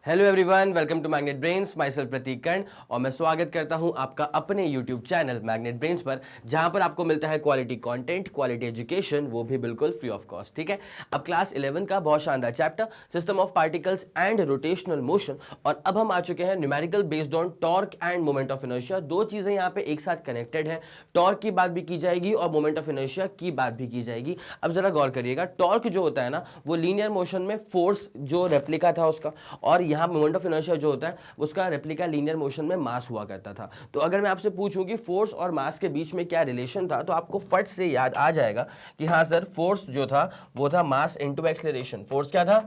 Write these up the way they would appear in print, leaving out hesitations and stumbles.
Hello everyone, welcome to magnet brains. Myself Pratik Karn और मैं स्वागत करता हूं आपका अपने यूट्यूब चैनल मैग्नेट ब्रेन्स पर, जहां पर आपको मिलता है क्वालिटी कंटेंट, क्वालिटी एजुकेशन, वो भी बिल्कुल फ्री ऑफ कॉस्ट। ठीक है, अब क्लास 11 का बहुत शानदार chapter system of particles and rotational motion, और अब हम आ चुके हैं numerical based on torque end moment of inertia. दो चीजें यहाँ पे एक साथ कनेक्टेड है, टॉर्क की बात भी की जाएगी और मोमेंट ऑफ इनर्शिया की बात भी की जाएगी। अब जरा गौर करिएगा, टॉर्क जो होता है ना, वो लीनियर मोशन में फोर्स जो रेप्लिका था उसका, और यहाँ मोमेंट ऑफ इनर्शिया जो होता है उसका रेप्लिका लीनियर मोशन में मास हुआ करता था। तो अगर मैं आपसे पूछूं कि फोर्स और मास के बीच में क्या रिलेशन था, तो आपको फट से याद आ जाएगा कि हाँ सर, फोर्स जो था वो था मास इनटू एक्सेलरेशन। फोर्स क्या था?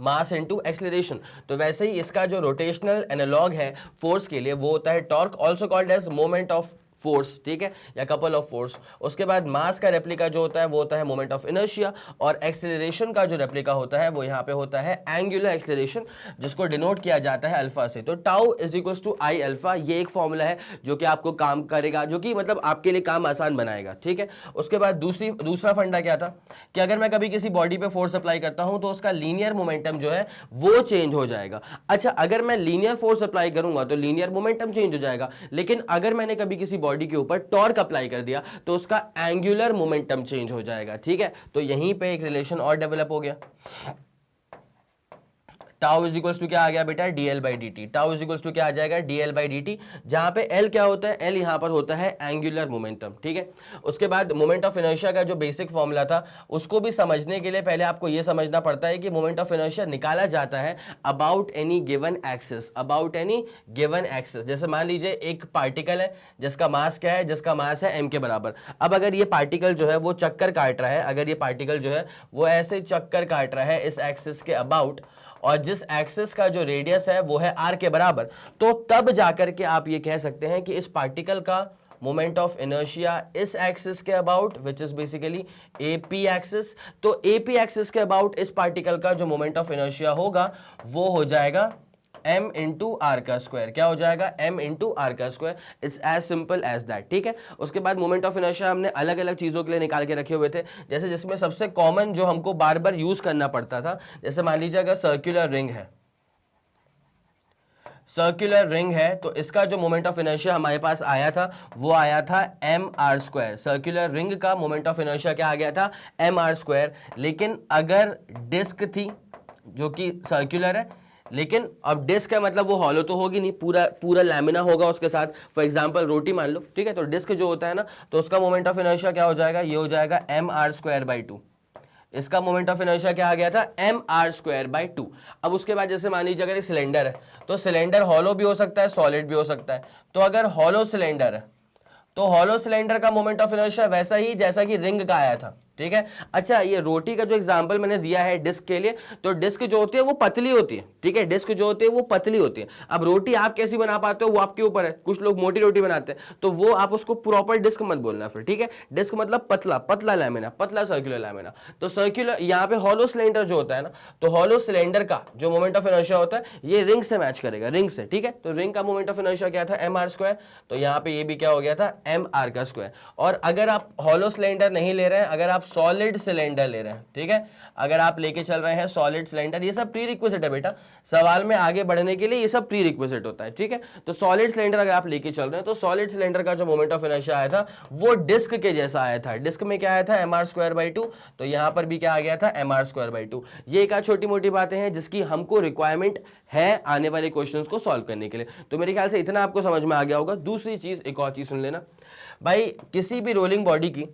Mass into acceleration. तो वैसे ही इसका जो रोटेशनल एनालॉग है फोर्स के लिए वो होता है torque, also called as moment of force. ठीक है, या कपल ऑफ फोर्स। उसके बाद मास का रेप्लिका जो होता है वो होता है मोमेंट ऑफ इनर्शिया, और एक्सेलरेशन का जो रेप्लिका होता है वो यहाँ पे होता है एंगुलर एक्सेलरेशन, जिसको डिनोट किया जाता है अल्फा से। तो tau is equals to I alpha, ये एक फॉर्मूला है जो कि आपको काम करेगा, जो कि मतलब आपके लिए काम आसान बनाएगा। ठीक है, उसके बाद दूसरा फंडा क्या था कि अगर मैं कभी किसी बॉडी पे फोर्स अप्लाई करता हूं तो उसका लीनियर मोमेंटम जो है वो चेंज हो जाएगा। अच्छा, अगर मैं लीनियर फोर्स अप्लाई करूंगा तो लीनियर मोमेंटम चेंज हो जाएगा, लेकिन अगर मैंने कभी किसी बॉडी के ऊपर टॉर्क अप्लाई कर दिया तो उसका एंगुलर मोमेंटम चेंज हो जाएगा। ठीक है, तो यहीं पे एक रिलेशन और डेवलप हो गया। टाउ इज इक्वल्स टू क्या आ गया बेटा? DL by D T. Tau is equals to क्या आ जाएगा? डीएल बाई डी टी, जहां पे एल क्या होता है? एल यहां पर होता है एंगुलर मोमेंटम। ठीक है, उसके बाद मोमेंट ऑफ इनर्शिया का जो बेसिक फॉर्मूला था उसको भी समझने के लिए पहले आपको यह समझना पड़ता है कि मोमेंट ऑफ इनर्शिया निकाला जाता है about any given axis. About any given axis, जैसे मान लीजिए एक पार्टिकल है जिसका मास क्या है? जिसका मास है m के बराबर। अब अगर ये पार्टिकल जो है वो चक्कर काट रहा है, अगर ये पार्टिकल जो है वो ऐसे चक्कर काट रहा है इस एक्सिस के अबाउट, और जिस एक्सिस का जो रेडियस है वो है r के बराबर, तो तब जाकर के आप ये कह सकते हैं कि इस पार्टिकल का मोमेंट ऑफ इनर्शिया इस एक्सिस के about, which is basically AP axis. तो AP एक्सिस के अबाउट इस पार्टिकल का जो मोमेंट ऑफ इनर्शिया होगा वो हो जाएगा m इंटू आर का स्क्वायर। क्या हो जाएगा? m इंटू आर का square. It's as simple as that. ठीक है, उसके बाद मोमेंट ऑफ इनर्शिया हमने अलग अलग चीजों के लिए निकाल के रखे हुए थे, जैसे जिसमें सबसे कॉमन जो हमको बार बार यूज करना पड़ता था, जैसे मान लीजिए अगर सर्कुलर रिंग है, सर्कुलर रिंग है तो इसका जो मोमेंट ऑफ इनर्शिया हमारे पास आया था वो आया था M R square. Circular ring का मोमेंट ऑफ इनर्शिया क्या आ गया था? M R square. लेकिन अगर डिस्क थी जो कि सर्कुलर है, लेकिन अब डिस्क है मतलब वो हॉलो तो होगी नहीं, पूरा पूरा लैमिना होगा उसके साथ। फॉर एग्जांपल रोटी मान लो, ठीक है, तो डिस्क जो होता है ना, तो उसका मोमेंट ऑफ इनर्शिया क्या हो जाएगा? ये हो जाएगा M R square by two. इसका मोमेंट ऑफ इनर्शिया क्या आ गया था? M R square by two. अब उसके बाद जैसे मान लीजिए अगर एक सिलेंडर है, तो सिलेंडर हॉलो भी हो सकता है, सॉलिड भी हो सकता है। तो अगर हॉलो सिलेंडर है तो हॉलो सिलेंडर का मोमेंट ऑफ इनर्शिया वैसा ही जैसा कि रिंग का आया था। ठीक है, अच्छा, ये रोटी का जो एग्जांपल मैंने दिया है डिस्क के लिए, तो डिस्क जो होती है वो पतली होती है। ठीक है, डिस्क जो होती है वो पतली होती है। अब रोटी आप कैसी बना पाते हो वो आपके ऊपर है। कुछ लोग मोटी रोटी बनाते हैं, तो वो आप उसको प्रॉपर डिस्क मत बोलना फिर। ठीक है, डिस्क मतलब पतला, पतला लैमिना, पतला सर्कुलर लैमिना। तो सर्कुलर यहाँ पे हॉलो सिलेंडर जो होता है ना, तो हॉलो सिलेंडर का जो मोमेंट ऑफ इनर्शिया होता है ये रिंग से मैच करेगा, रिंग से। ठीक है, तो रिंग का मोमेंट ऑफ इनर्शिया क्या था? M R square. तो यहाँ पे ये भी क्या हो गया था? एम आर का स्क्वायर। और अगर आप हॉलो सिलेंडर नहीं ले रहे हैं, अगर आप सॉलिड सिलेंडर ले रहे हैं, ठीक है, अगर आप लेके चल रहे हैं सॉलिड सिलेंडर, ये सब प्री रिक्विजिट है बेटा, सवाल में आगे बढ़ने के लिए ये सब प्री रिक्विजिट होता है। ठीक है, तो सॉलिड सिलेंडर अगर आप लेके चल रहे हैं तो सॉलिड सिलेंडर का जो मोमेंट ऑफ इनर्शिया आया था वो डिस्क के जैसा आया था। डिस्क में क्या आया था? M R square by two. तो यहां पर भी क्या आ गया था? M R square by two. ये एक छोटी मोटी बातें हैं जिसकी हमको रिक्वायरमेंट है आने वाले क्वेश्चंस को सॉल्व करने के लिए। तो मेरे ख्याल से इतना आपको समझ में आ गया होगा। दूसरी चीज, एक और चीज सुन लेना भाई, किसी भी रोलिंग बॉडी की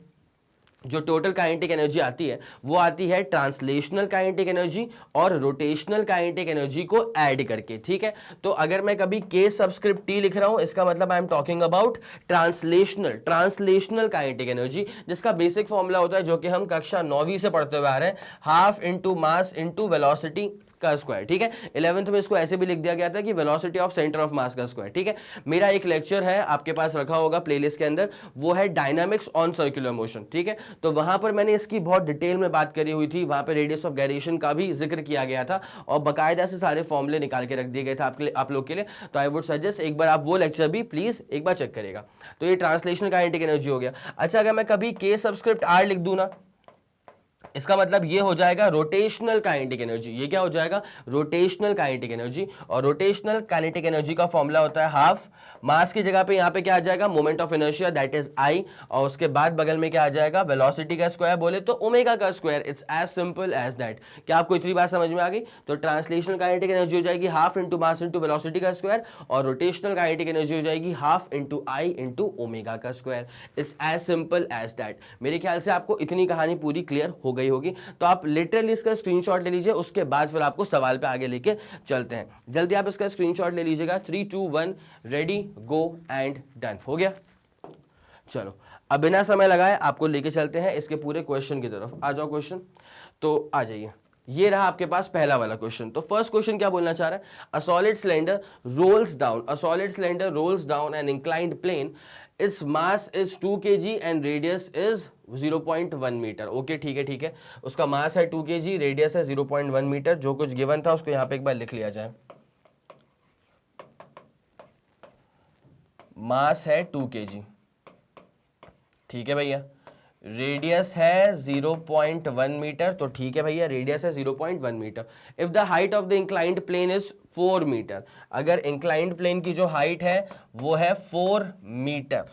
जो टोटल काइनेटिक एनर्जी आती है वो आती है ट्रांसलेशनल काइनेटिक एनर्जी और रोटेशनल काइनेटिक एनर्जी को ऐड करके। ठीक है, तो अगर मैं कभी K सबस्क्रिप्ट T लिख रहा हूं, इसका मतलब I am talking about translational kinetic energy, जिसका बेसिक फॉर्मूला होता है जो कि हम कक्षा 9वीं से पढ़ते हुए आ रहे हैं, half into mass into velocity का स्क्वायर। ठीक है, 11th में इसको ऐसे भी लिख दिया गया था कि velocity of centre of mass का स्क्वायर। ठीक है, मेरा एक लेक्चर है आपके पास रखा होगा प्लेलिस्ट के अंदर, वो है डायनामिक्स ऑन सर्कुलर मोशन। ठीक है, तो वहां पर मैंने इसकी बहुत डिटेल में बात करी हुई थी, वहां पर रेडियस ऑफ गायरेशन का भी जिक्र किया गया था और बाकायदा से सारे फॉर्मूले निकाल के रख दिए गए थे आप लोग के लिए। तो आई वुड सजेस्ट एक बार आप वो लेक्चर भी प्लीज एक बार चेक करेगा। तो ये ट्रांसलेशनल काइनेटिक एनर्जी हो गया। अच्छा, अगर मैं कभी K सबस्क्रिप्ट R लिख दूं ना, इसका मतलब ये हो जाएगा रोटेशनल काइनेटिक एनर्जी। ये क्या हो जाएगा? Rotational kinetic energy. और रोटेशनल काइनेटिक एनर्जी का फॉर्मूला होता है हाफ मास की जगह पे यहाँ पे क्या आ जाएगा? Moment of inertia that is I, और उसके बाद बगल में क्या आ जाएगा? वेलोसिटी का स्क्वायर, बोले तो ओमेगा का square. It's as simple as that. क्या आपको इतनी बात समझ में आ गई? तो ट्रांसलेशनल काइनेटिक एनर्जी हो जाएगी half into mass into velocity का स्क्वायर, और रोटेशनल काइनेटिक एनर्जी हो जाएगी half into I into omega का square. It's as simple as that. मेरे ख्याल से आपको इतनी कहानी पूरी क्लियर हो गई होगी। तो आप लिटरली इसका स्क्रीनशॉट ले लीजिए, उसके बाद फिर आपको सवाल पे आगे लेके चलते हैं। जल्दी आप इसका स्क्रीनशॉट ले लीजिएगा। 3 2 1 रेडी गो एंड डन। हो गया? चलो अब बिना समय लगाए आपको लेके चलते हैं इसके पूरे क्वेश्चन की तरफ। आ जाओ क्वेश्चन, तो आ जाइए। ये रहा आपके पास पहला वाला क्वेश्चन। तो फर्स्ट क्वेश्चन क्या बोलना चाह रहा है? A solid cylinder rolls down, a solid cylinder rolls down an inclined plane, its mass is 2 kg and radius is 0.1 metre. Okay ठीक है, ठीक है। उसका मास है 2 kg, रेडियस है 0.1 मीटर। जो कुछ गिवन था उसको यहां पे एक बार लिख लिया जाए। मास है 2 kg, ठीक है भैया। रेडियस है 0.1 मीटर, तो ठीक है भैया, रेडियस है 0.1 metre. If the height of the inclined plane is 4 metre, अगर इंक्लाइंड प्लेन की जो हाइट है वो है 4 मीटर,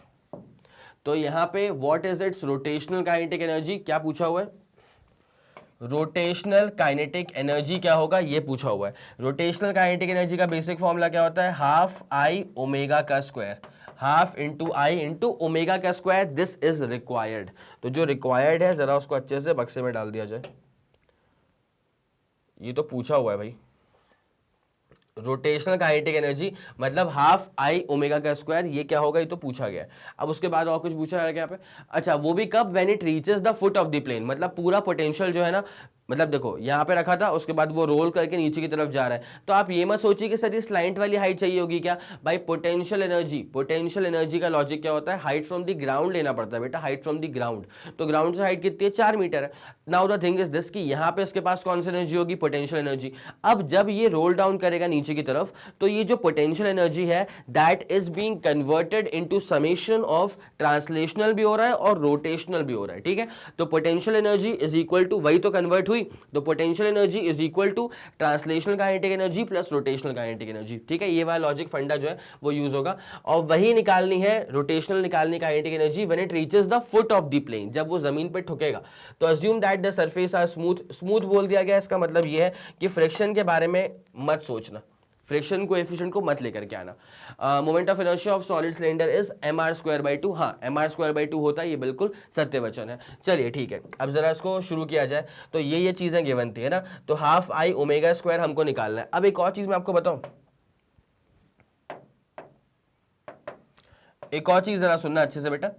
तो यहां पे what is it's rotational kinetic energy? क्या पूछा हुआ है? रोटेशनल काइनेटिक एनर्जी क्या होगा ये पूछा हुआ है। रोटेशनल काइनेटिक एनर्जी का बेसिक फॉर्मूला क्या होता है? हाफ आई ओमेगा का square, half into I into omega का स्क्वायर। This is required. तो जो रिक्वायर्ड है जरा उसको अच्छे से बक्से में डाल दिया जाए। ये तो पूछा हुआ है भाई। रोटेशनल काइनेटिक एनर्जी मतलब हाफ आई ओमेगा का स्क्वायर, ये क्या होगा? ये तो पूछा गया है। अब उसके बाद और कुछ पूछा है क्या पे? अच्छा, वो भी कब? When it reaches the foot of the plane, मतलब पूरा पोटेंशियल जो है ना, मतलब देखो यहां पे रखा था, उसके बाद वो रोल करके नीचे की तरफ जा रहा है। तो आप ये मत सोचिए कि सर ये स्लाइंट वाली हाइट चाहिए होगी क्या भाई। पोटेंशियल एनर्जी का लॉजिक क्या होता है? हाइट फ्रॉम द ग्राउंड लेना पड़ता है बेटा, हाइट फ्रॉम द ग्राउंड। तो ग्राउंड से हाइट कितनी है? 4 मीटर है। Now the thing is this कि यहाँ पे इसके पास कौन सी एनर्जी होगी? Potential energy. अब जब ये रोल डाउन करेगा नीचे की तरफ, तो ये जो पोटेंशियल एनर्जी है that is being converted into summation of, translational भी हो रहा है और रोटेशनल भी हो रहा है, ठीक है। तो potential energy is equal to, वही तो कन्वर्ट हुई, तो potential energy is equal to translational kinetic energy plus rotational kinetic energy, ठीक है। ये वाला लॉजिक फंडा जो है वो यूज होगा, और वही निकालनी है रोटेशनल निकालनी kinetic energy when it reaches the foot of the plane, जब वो जमीन पे ठुकेगा। तो assume that the surface are smooth, smooth बोल दिया गया, इसका मतलब ये है कि फ्रिक्शन के बारे में मत सोचना, फ्रिक्शन कोएफिशिएंट को मत लेकर के आना। Moment of inertia of solid cylinder is mr²/2। हाँ, mr²/2 होता है, ये बिल्कुल सत्य वचन है। चलिए ठीक है, अब जरा इसको शुरू किया जाए। तो ये चीजें गिवन थी, है ना। तो हाफ आई ओमेगा स्क्वायर हमको निकालना है। अब एक और चीज मैं आपको बताऊं, एक और चीज जरा सुनना अच्छे से बेटा।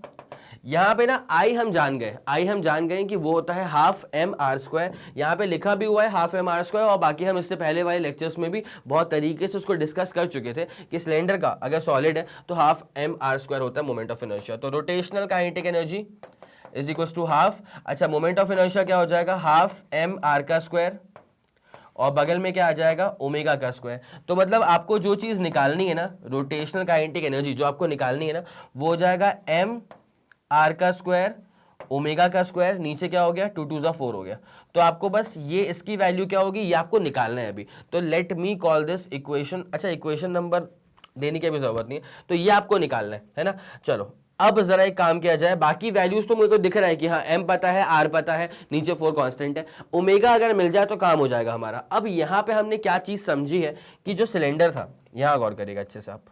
यहां पे ना आई हम जान गए कि वो होता है हाफ mr²। यहां पे लिखा भी हुआ है हाफ mr², और बाकी हम इससे पहले वाले लेक्चर्स में भी बहुत तरीके से उसको डिस्कस कर चुके थे कि सिलेंडर का अगर सॉलिड है तो हाफ mr² होता है मोमेंट ऑफ इनर्शिया। तो rotational kinetic energy is equal to half, अच्छा मोमेंट ऑफ इनर्शिया क्या हो जाएगा? हाफ mr का स्क्वायर, और बगल में क्या आ जाएगा? ओमेगा का स्क्वायर। तो मतलब आपको जो चीज निकालनी है ना, रोटेशनल काइनेटिक एनर्जी जो आपको निकालनी है ना, वो हो जाएगा m r का स्क्वायर ओमेगा का स्क्वायर, नीचे क्या हो गया? 2 2 जा 4 हो गया। तो आपको बस ये इसकी वैल्यू क्या होगी ये आपको निकालना है अभी। तो let me call this equation, अच्छा इक्वेशन नंबर देने की भी जरूरत नहीं है, तो ये आपको निकालना है ना। चलो अब जरा एक काम किया जाए, बाकी वैल्यूज तो मुझे को दिख रहा है कि हाँ m पता है, r पता है, नीचे 4 कांस्टेंट है, ओमेगा अगर मिल जाए तो काम हो जाएगा हमारा। अब यहाँ पे हमने क्या चीज समझी है कि जो सिलेंडर था, यहां गौर करिएगा अच्छे से आप,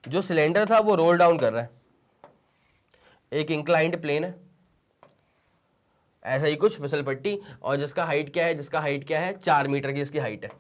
जो सिलेंडर था वो रोल डाउन कर रहा है, एक इंक्लाइंड प्लेन है, ऐसा ही कुछ फिसल पट्टी, और जिसका हाइट क्या है? जिसका हाइट क्या है? 4 मीटर की इसकी हाइट है,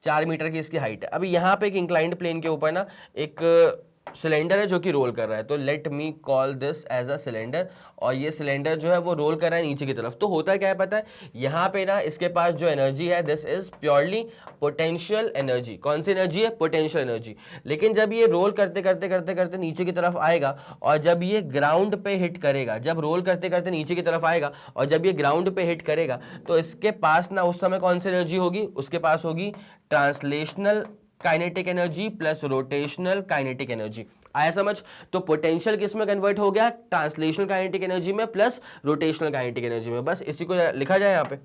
4 मीटर की इसकी हाइट है। अभी यहाँ पे एक इंक्लाइंड प्लेन के ऊपर ना एक सिलेंडर है जो कि रोल कर रहा है। तो let me call this as a cylinder, और ये सिलेंडर जो है वो रोल कर रहा है नीचे की तरफ। तो होता क्या है पता है, यहाँ पे ना इसके पास जो एनर्जी है this is purely potential energy. कौन सी एनर्जी है? Potential energy. लेकिन जब ये रोल करते करते करते करते नीचे की तरफ आएगा, और जब ये ग्राउंड पे हिट करेगा, जब रोल करते करते नीचे की तरफ आएगा और जब ये ग्राउंड पे हिट करेगा, तो इसके पास ना उस समय कौन सी एनर्जी होगी? उसके पास होगी translational kinetic energy plus rotational kinetic energy. आया समझ? तो पोटेंशियल किस में कन्वर्ट हो गया? ट्रांसलेशनल काइनेटिक एनर्जी में प्लस रोटेशनल काइनेटिक एनर्जी में। बस इसी को लिखा जाए यहाँ पे,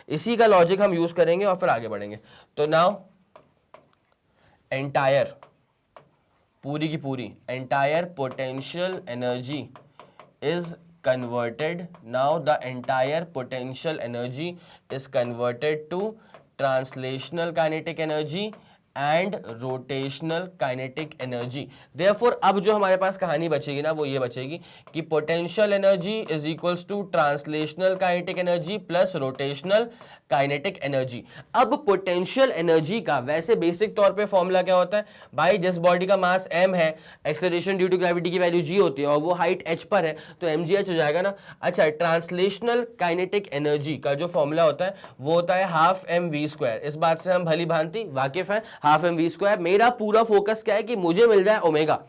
इसी का लॉजिक हम यूज करेंगे और फिर आगे बढ़ेंगे। तो नाउ एंटायर, पूरी की पूरी entire potential energy is converted, now the entire potential energy is converted to translational kinetic energy and rotational kinetic energy. Therefore अब जो हमारे पास कहानी बचेगी ना वो ये बचेगी कि potential energy is equals to translational kinetic energy plus rotational kinetic energy. अब पोटेंशियल एनर्जी का वैसे बेसिक तौर पे फॉर्मूला क्या होता है भाई? जिस बॉडी का मास m है, एक्सेलरेशन ड्यू टू ग्रेविटी की वैल्यू g होती है और वो हाइट h पर है, तो mgh हो जाएगा ना। अच्छा, ट्रांसलेशनल काइनेटिक एनर्जी का जो फॉर्मूला होता है वो होता है हाफ mv²। इस बात से हम भली भांति वाकिफ हैं, हाफ mv²। मेरा पूरा फोकस क्या है कि मुझे मिल जाए ओमेगा।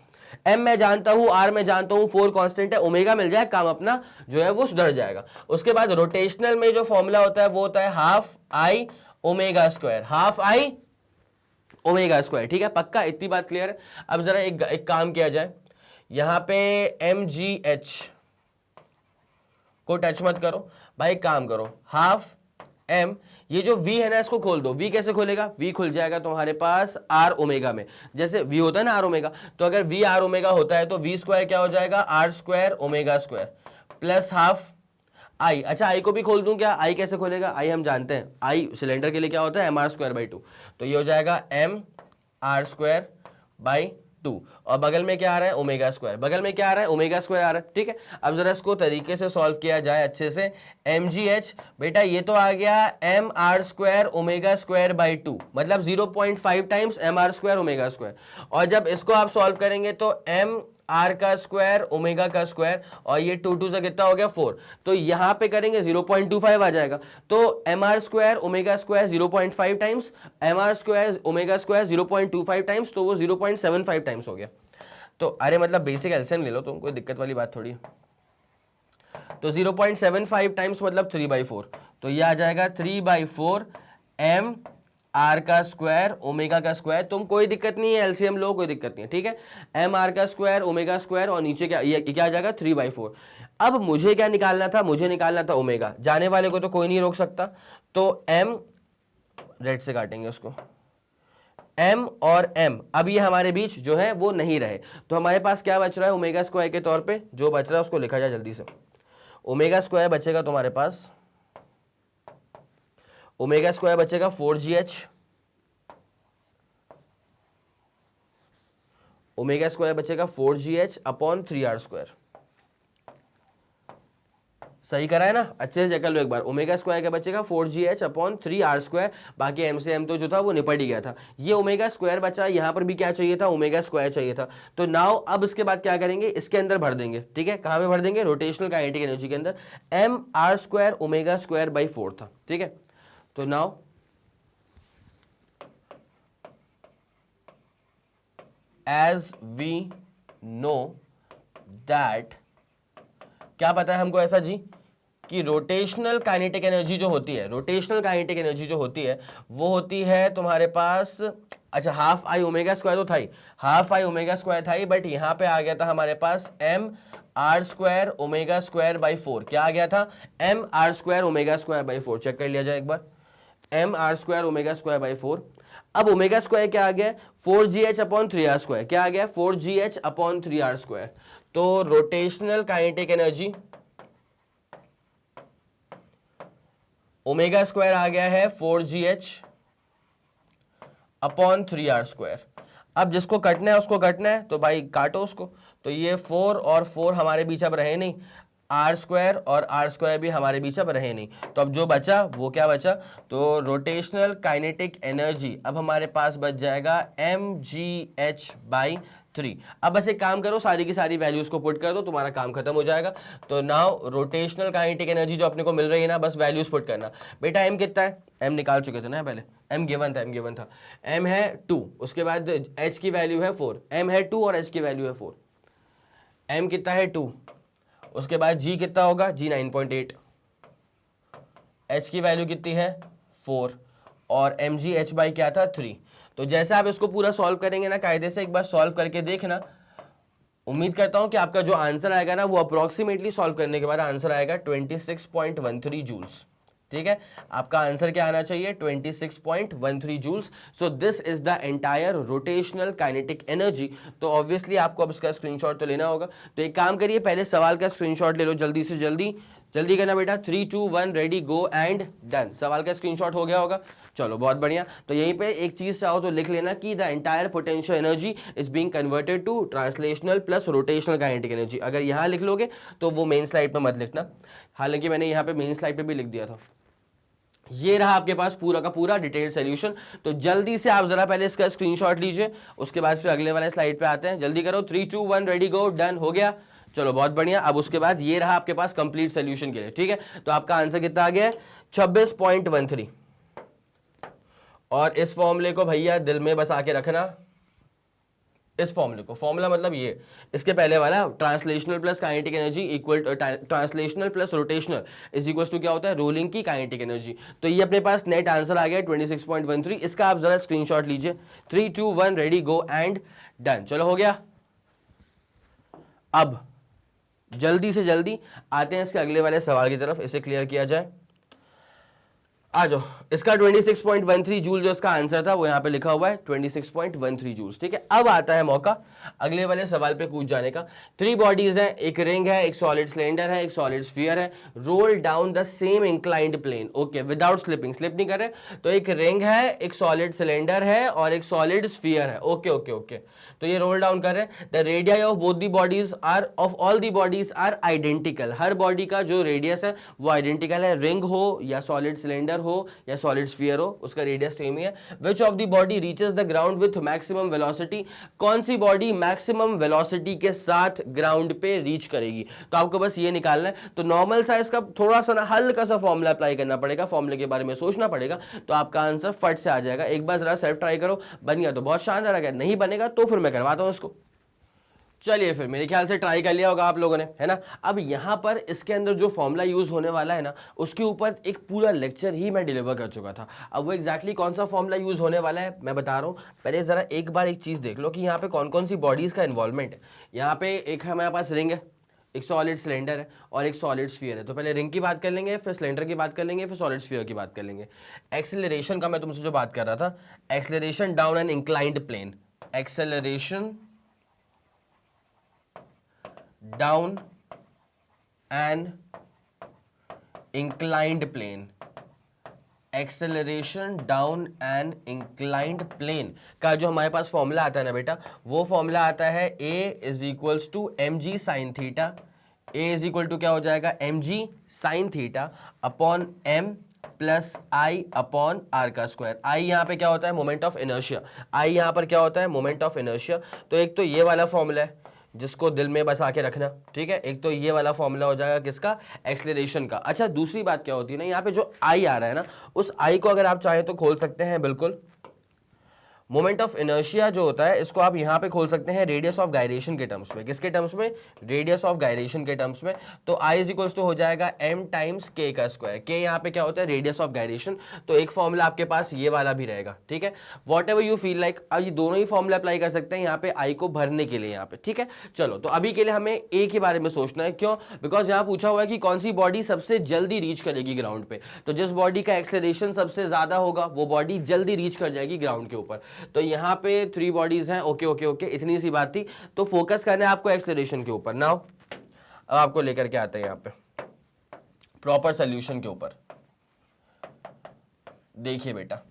m मैं जानता हूं, r मैं जानता हूं, 4 कांस्टेंट है, ओमेगा मिल जाए, काम अपना जो है वो सुधर जाएगा। उसके बाद रोटेशनल में जो फॉर्मूला होता है वो होता है half I omega square, half I omega square. ठीक है, पक्का, इतनी बात क्लियर है। अब जरा एक काम किया जाए, यहां पे mgh को टच मत करो भाई, काम करो हाफ m, ये जो v है ना इसको खोल दो। v कैसे खोलेगा? v खुल जाएगा तुम्हारे पास r ओमेगा में, जैसे v होता है ना r ओमेगा, तो अगर v r ओमेगा होता है तो v स्क्वायर क्या हो जाएगा? r square omega square plus half i। अच्छा, i को भी खोल दूं क्या? i कैसे खोलेगा? i हम जानते हैं, i सिलेंडर के लिए क्या होता है? mr²/2, तो ये हो जाएगा mr²/2 और बगल में क्या आ रहा है? Omega square. बगल में क्या आ रहा है? ओमेगा स्क्वायर आ रहा है। ठीक है, अब जरा इसको तरीके से सॉल्व किया जाए अच्छे से। mgh बेटा ये तो आ गया mr² ओमेगा स्क्वायर/2, मतलब 0.5 टाइम्स mr² ओमेगा स्क्वायर। और जब इसको आप सॉल्व करेंगे तो r का स्क्वायर ओमेगा का स्क्वायर, और ये 2 से कितना हो गया? 4, तो यहां पे करेंगे 0.25 आ जाएगा। तो mr² omega square 0.5 times, mr² omega square 0.25 times, तो वो 0.75 टाइम्स हो गया। तो अरे मतलब बेसिक एलसीएम ले लो तुम, कोई दिक्कत वाली बात थोड़ी है। तो 0.75 टाइम्स मतलब 3/4, तो ये आ जाएगा 3/4 m r का स्क्वायर ओमेगा का स्क्वायर। तुम कोई दिक्कत नहीं है, एलसीएम लो, कोई दिक्कत नहीं है। ठीक है, m r का स्क्वायर ओमेगा स्क्वायर और नीचे क्या, ये क्या आ जाएगा? 3/4। अब मुझे क्या निकालना था? मुझे निकालना था ओमेगा। जाने वाले को तो कोई नहीं रोक सकता, तो m रेड से काटेंगे उसको, m और m अब ये हमारे बीच जो है वो नहीं रहे, तो हमारे पास क्या बच रहा है? ओमेगा स्क्वायर के तौर पे जो बच रहा है उसको लिखा जाए जल्दी से। ओमेगा स्क्वायर बचेगा तुम्हारे पास, ओमेगा स्क्वायर बचेगा 4gh, ओमेगा स्क्वायर बचेगा 4gh अपॉन 3r²। सही करा है ना? अच्छे से चेक लो एक बार। ओमेगा स्क्वायर क्या बचेगा? 4gh upon 3r²। बाकी m से m तो जो था वो निपट ही गया था। ये ओमेगा स्क्वायर बचा, यहां पर भी क्या चाहिए था? ओमेगा स्क्वायर चाहिए था। तो नाउ अब इसके बाद क्या करेंगे? इसके अंदर भर देंगे। ठीक है, कहां पे भर देंगे? रोटेशनल काइनेटिक एनर्जी के अंदर। mr² ओमेगा स्क्वायर बाई 4 था। ठीक है, तो now as we know that, क्या पता है हमको ऐसा जी कि रोटेशनल काइनेटिक एनर्जी जो होती है, रोटेशनल काइनेटिक एनर्जी जो होती है वो होती है तुम्हारे पास, अच्छा हाफ आई ओमेगा स्क्वायर तो था ही, हाफ आई ओमेगा स्क्वायर था ही, बट यहां पे आ गया था हमारे पास mr² ओमेगा स्क्वायर बाई 4। क्या आ गया था? mr² omega square by 4। Check कर लिया जाए एक बार, mr² ओमेगा स्क्वायर बाई 4। अब ओमेगा स्क्वायर क्या आ गया? 4gh upon 3r²। क्या आ गया? 4gh upon 3r²। तो rotational kinetic energy omega square आ गया है 4gh अपॉन 3r²। अब जिसको कटना है उसको कटना है, तो भाई काटो उसको। तो ये 4 और 4 हमारे बीच अब रहे नहीं, r² और r² भी हमारे बीच अब रहे नहीं, तो अब जो बचा वो क्या बचा? तो रोटेशनल काइनेटिक एनर्जी अब हमारे पास बच जाएगा mgh/3। अब बस एक काम करो, सारी की सारी वैल्यूज को पुट कर दो, तुम्हारा काम खत्म हो जाएगा। तो नाउ रोटेशनल काइनेटिक एनर्जी जो अपने को मिल रही है ना, बस वैल्यूज पुट करना। बेटा m कितना है? m निकाल चुके थे ना पहले, m गिवन था, m है 2, उसके बाद h की वैल्यू है 4, m है 2 और h की वैल्यू है 4। m कितना है? 2, उसके बाद g कितना होगा? g 9.8, h की वैल्यू कितनी है? 4 और mgh बाई क्या था? 3। तो जैसे आप इसको पूरा सॉल्व करेंगे ना कायदे से, एक बार सॉल्व करके देखना, उम्मीद करता हूं कि आपका जो आंसर आएगा ना वो अप्रोक्सीमेटली सॉल्व करने के बाद आंसर आएगा 26.13 जूल्स। ठीक है, आपका आंसर क्या आना चाहिए? 26.13 joules. So this is the entire rotational kinetic energy. तो ऑब्वियसली आपको अब इसका स्क्रीनशॉट तो लेना होगा। तो एक काम करिए, पहले सवाल का स्क्रीनशॉट ले लो जल्दी से जल्दी। जल्दी करना बेटा, 3 2 1 रेडी गो एंड डन। सवाल का स्क्रीनशॉट हो गया होगा, चलो बहुत बढ़िया। तो यहीं पे एक चीज चाहो तो लिख लेना कि the entire potential energy is being converted to translational plus rotational kinetic energy. अगर यहां लिख लोगे तो वो मेन स्लाइड पे मत लिखना, हालांकि मैंने यहां पे मेन स्लाइड पे भी लिख दिया था। ये रहा आपके पास पूरा का पूरा डिटेल सॉल्यूशन। तो जल्दी से आप जरा पहले इसका स्क्रीनशॉट लीजिए, उसके बाद फिर अगले वाले स्लाइड पे आते हैं। जल्दी करो, 3 2 1 रेडी गो डन। हो गया, चलो बहुत बढ़िया। अब उसके बाद ये रहा आपके पास कंप्लीट सॉल्यूशन के लिए। ठीक है, तो आपका आंसर कितना आ गया है? 26.13। और इस फॉर्मूले को भैया दिल में बस आके रखना, इस फॉर्मूले को, फॉर्मूला मतलब ये, इसके पहले वाला translational plus kinetic energy equal translational plus rotational is equal to क्या होता है? रोलिंग की काइनेटिक एनर्जी। तो ये अपने पास नेट आंसर आ गया 26.13। इसका आप जरा स्क्रीनशॉट लीजिए। 3 2 1 रेडी गो एंड डन। चलो हो गया। अब जल्दी से जल्दी आते हैं इसके अगले वाले सवाल की तरफ, इसे क्लियर किया जाए। आ जाओ, इसका 26.13 जूल जो इसका आंसर था वो यहां पे लिखा हुआ है 26.13 जूल्स। ठीक है, अब आता है मौका अगले वाले सवाल पे कूद जाने का। 3 बॉडीज हैं, एक रिंग है, एक सॉलिड सिलेंडर है, एक सॉलिड स्फीयर है, roll down the same inclined plane. Okay, without slipping, slip नहीं कर रहे। तो एक रिंग है, एक सॉलिड सिलेंडर है और एक सॉलिड स्फीयर है। ओके ओके ओके, तो ये रोल डाउन कर रहे हैं। The radii of both the bodies are of all the bodies are identical. हर बॉडी का जो रेडियस है वो आइडेंटिकल है, रिंग हो या सॉलिड सिलेंडर हो या सॉलिड स्फीयर हो, उसका रेडियस सेम ही है। Which of the body reaches the ground with maximum velocity? कौन सी बॉडी मैक्सिमम वेलोसिटी के साथ ग्राउंड पे रीच करेगी? तो आपको बस ये निकालना है। तो नॉर्मल साइज का थोड़ा सा ना हल्का सा फॉर्मूला अप्लाई करना पड़ेगा, फॉर्मूले के बारे में सोचना पड़ेगा, तो आपका आंसर फट से आ जाएगा। एक बार जरा सेल्फ ट्राई करो, बन गया तो बहुत शानदार आ गया, नहीं बनेगा तो फिर मैं करवाता हूं इसको। चलिए फिर, मेरे ख्याल से ट्राई कर लिया होगा आप लोगों ने, है ना। अब यहाँ पर इसके अंदर जो फॉर्मूला यूज होने वाला है ना, उसके ऊपर एक पूरा लेक्चर ही मैं डिलीवर कर चुका था। अब वो एग्जैक्टली कौन सा फॉर्मूला यूज होने वाला है मैं बता रहा हूँ। पहले जरा एक बार एक चीज देख लो कि यहाँ पे कौन कौन सी बॉडीज का इन्वॉल्वमेंट है। यहाँ पे एक हमारे पास रिंग है, एक सॉलिड सिलेंडर है और एक सॉलिड स्फीयर है। तो पहले रिंग की बात कर लेंगे, फिर सिलेंडर की बात कर लेंगे, फिर सॉलिड स्फीयर की बात कर लेंगे। एक्सेलरेशन का मैं तुमसे जो बात कर रहा था, acceleration down an inclined plane, acceleration down an inclined plane, acceleration down an inclined plane का जो हमारे पास फॉर्मूला आता है ना बेटा, वो फॉर्मूला आता है a is equals to M G sine theta. a is equal to क्या हो जाएगा? M G sine theta upon m plus I upon R का स्क्वायर। आई यहाँ पे क्या होता है? Moment of inertia. आई यहाँ पर क्या होता है? Moment of inertia. तो एक तो ये वाला फॉर्मूला है जिसको दिल में बस आके रखना, ठीक है। एक तो ये वाला फॉर्मूला हो जाएगा किसका? एक्सेलरेशन का। अच्छा, दूसरी बात क्या होती है ना, यहाँ पे जो आई आ रहा है ना, उस आई को अगर आप चाहें तो खोल सकते हैं बिल्कुल। मोमेंट ऑफ इनर्शिया जो होता है इसको आप यहाँ पे खोल सकते हैं रेडियस ऑफ गायरेशन के टर्म्स में। किसके टर्म्स में? रेडियस ऑफ गायरेशन के टर्म्स में। तो आई इज इक्वल्स टू हो जाएगा m टाइम्स k का स्क्वायर। k यहाँ पे क्या होता है? Radius of gyration. तो एक फॉर्मूला आपके पास ये वाला भी रहेगा, ठीक है। What ever you feel like, अब ये दोनों ही फॉर्मूला अप्लाई कर सकते हैं यहाँ पे आई को भरने के लिए यहाँ पे, ठीक है। चलो, तो अभी के लिए हमें ए के बारे में सोचना है। क्यों? बिकॉज यहाँ पूछा हुआ है कि कौन सी बॉडी सबसे जल्दी रीच करेगी ग्राउंड पे। तो जिस बॉडी का एक्सेलरेशन सबसे ज्यादा होगा वो बॉडी जल्दी रीच कर जाएगी ग्राउंड के ऊपर। तो यहाँ पे 3 बॉडीज हैं। ओके ओके ओके, इतनी सी बात थी। तो फोकस करना है आपको एक्सेलरेशन के ऊपर। नाउ अब आपको लेकर के आते हैं यहाँ पे प्रॉपर सॉल्यूशन के ऊपर। देखिए बेटा,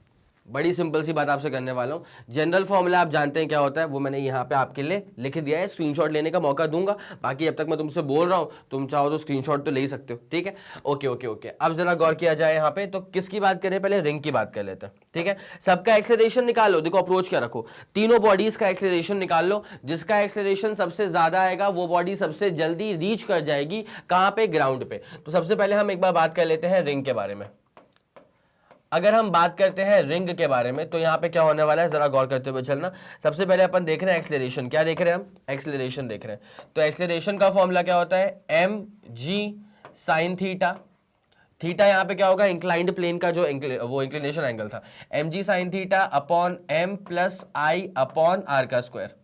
बड़ी सिंपल सी बात आपसे करने वाला हूं। जनरल फॉर्मूला आप जानते हैं क्या होता है, वो मैंने यहाँ पे आपके लिए लिख दिया है। स्क्रीनशॉट लेने का मौका दूंगा, बाकी अब तक मैं तुमसे बोल रहा हूं, तुम चाहो तो स्क्रीनशॉट तो ले ही सकते हो, ठीक है। ओके ओके ओके, अब जरा गौर किया जाए यहाँ पे। तो किसकी बात करें? पहले रिंग की बात कर लेते हैं, ठीक है। सबका एक्सेलरेशन निकाल लो। देखो, अप्रोच क्या रखो, तीनों बॉडीज का एक्सेलरेशन निकाल लो। जिसका एक्सेलरेशन सबसे ज्यादा आएगा वो बॉडी सबसे जल्दी रीच कर जाएगी कहां पे? ग्राउंड पे। तो सबसे पहले हम एक बार बात कर लेते हैं रिंग के बारे में। अगर हम बात करते हैं रिंग के बारे में तो यहाँ पे क्या होने वाला है, जरा गौर करते हुए चलना। सबसे पहले अपन देख रहे हैं एक्सेलरेशन। क्या देख रहे हैं हम? एक्सेलरेशन देख रहे हैं। तो एक्सेलरेशन का फॉर्मूला क्या होता है? M G sine theta. Theta यहाँ पे क्या होगा? इंक्लाइंड प्लेन का जो वो इंक्लिनेशन एंगल था, M G sine theta upon M plus I upon R का स्क्वायर।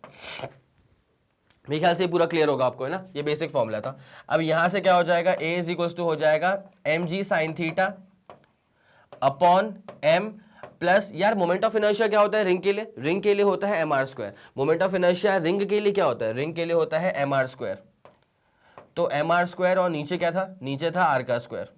मेरे ख्याल से ये पूरा क्लियर होगा आपको, है ना, ये बेसिक फॉर्मूला था। अब यहां से क्या हो जाएगा, a इज इक्वल टू हो जाएगा mg sine theta upon m plus, यार मोमेंट ऑफ इनर्शिया क्या होता है रिंग के लिए, रिंग के लिए होता है mr square. Moment of inertia ring के लिए क्या होता है, रिंग के लिए होता है mr स्क्वायर। तो mr स्क्वायर और नीचे क्या था, नीचे था r का स्क्वायर,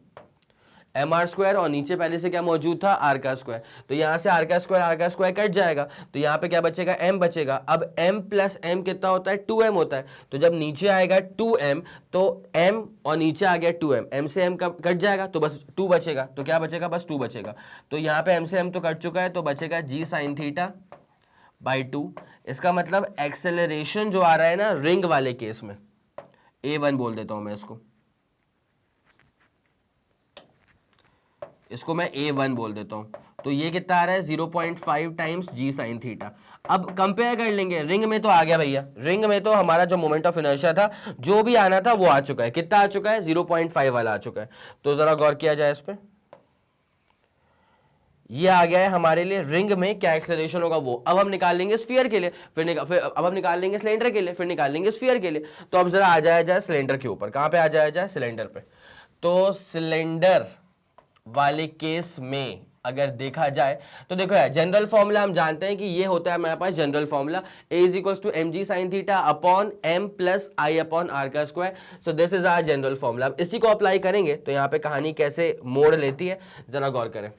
mr स्क्वायर और नीचे पहले से क्या मौजूद था, r का स्क्वायर। तो यहां से r का स्क्वायर कट जाएगा, तो यहां पे क्या बचेगा, m बचेगा। अब m प्लस m कितना होता है, 2m होता है। तो जब नीचे आएगा 2m तो m और नीचे आ गया 2m, m से m कट जाएगा तो बस 2 बचेगा। तो क्या बचेगा, बस 2 बचेगा। तो यहाँ पे m से m तो कट चुका है, तो बचेगा g साइन थीटा बाई 2। इसका मतलब एक्सेलरेशन जो आ रहा है ना रिंग वाले केस में, a1 बोल देता हूं मैं इसको मैं a1 बोल देता हूं। तो ये कितना आ रहा है, 0.5 टाइम्स g साइन थीटा। अब कंपेयर कर लेंगे, रिंग में तो आ गया भैया, रिंग में तो हमारा जो मोमेंट ऑफ इनर्शिया था जो भी आना था वो आ चुका है। कितना आ चुका है, 0.5 वाला आ चुका है। तो जरा गौर किया जाए इस पे, ये आ गया है हमारे लिए रिंग में क्या एक्सेलरेशन होगा वो। अब हम निकाल लेंगे स्फीयर के लिए, फिर अब हम निकाल लेंगे सिलेंडर के लिए, फिर निकाल लेंगे स्फीयर के लिए। तो अब जरा आ जाया जाए सिलेंडर के ऊपर, कहां पे आ जाया जाए, सिलेंडर पे। तो सिलेंडर वाले केस में अगर देखा जाए तो देखो यार, जनरल फॉर्मूला हम जानते हैं कि ये होता है हमारे पास general formula, a is equal to mg sine theta upon m plus I upon R का square. So this is our general formula. अब इसी को अप्लाई करेंगे तो यहाँ पे कहानी कैसे मोड़ लेती है जरा गौर करें।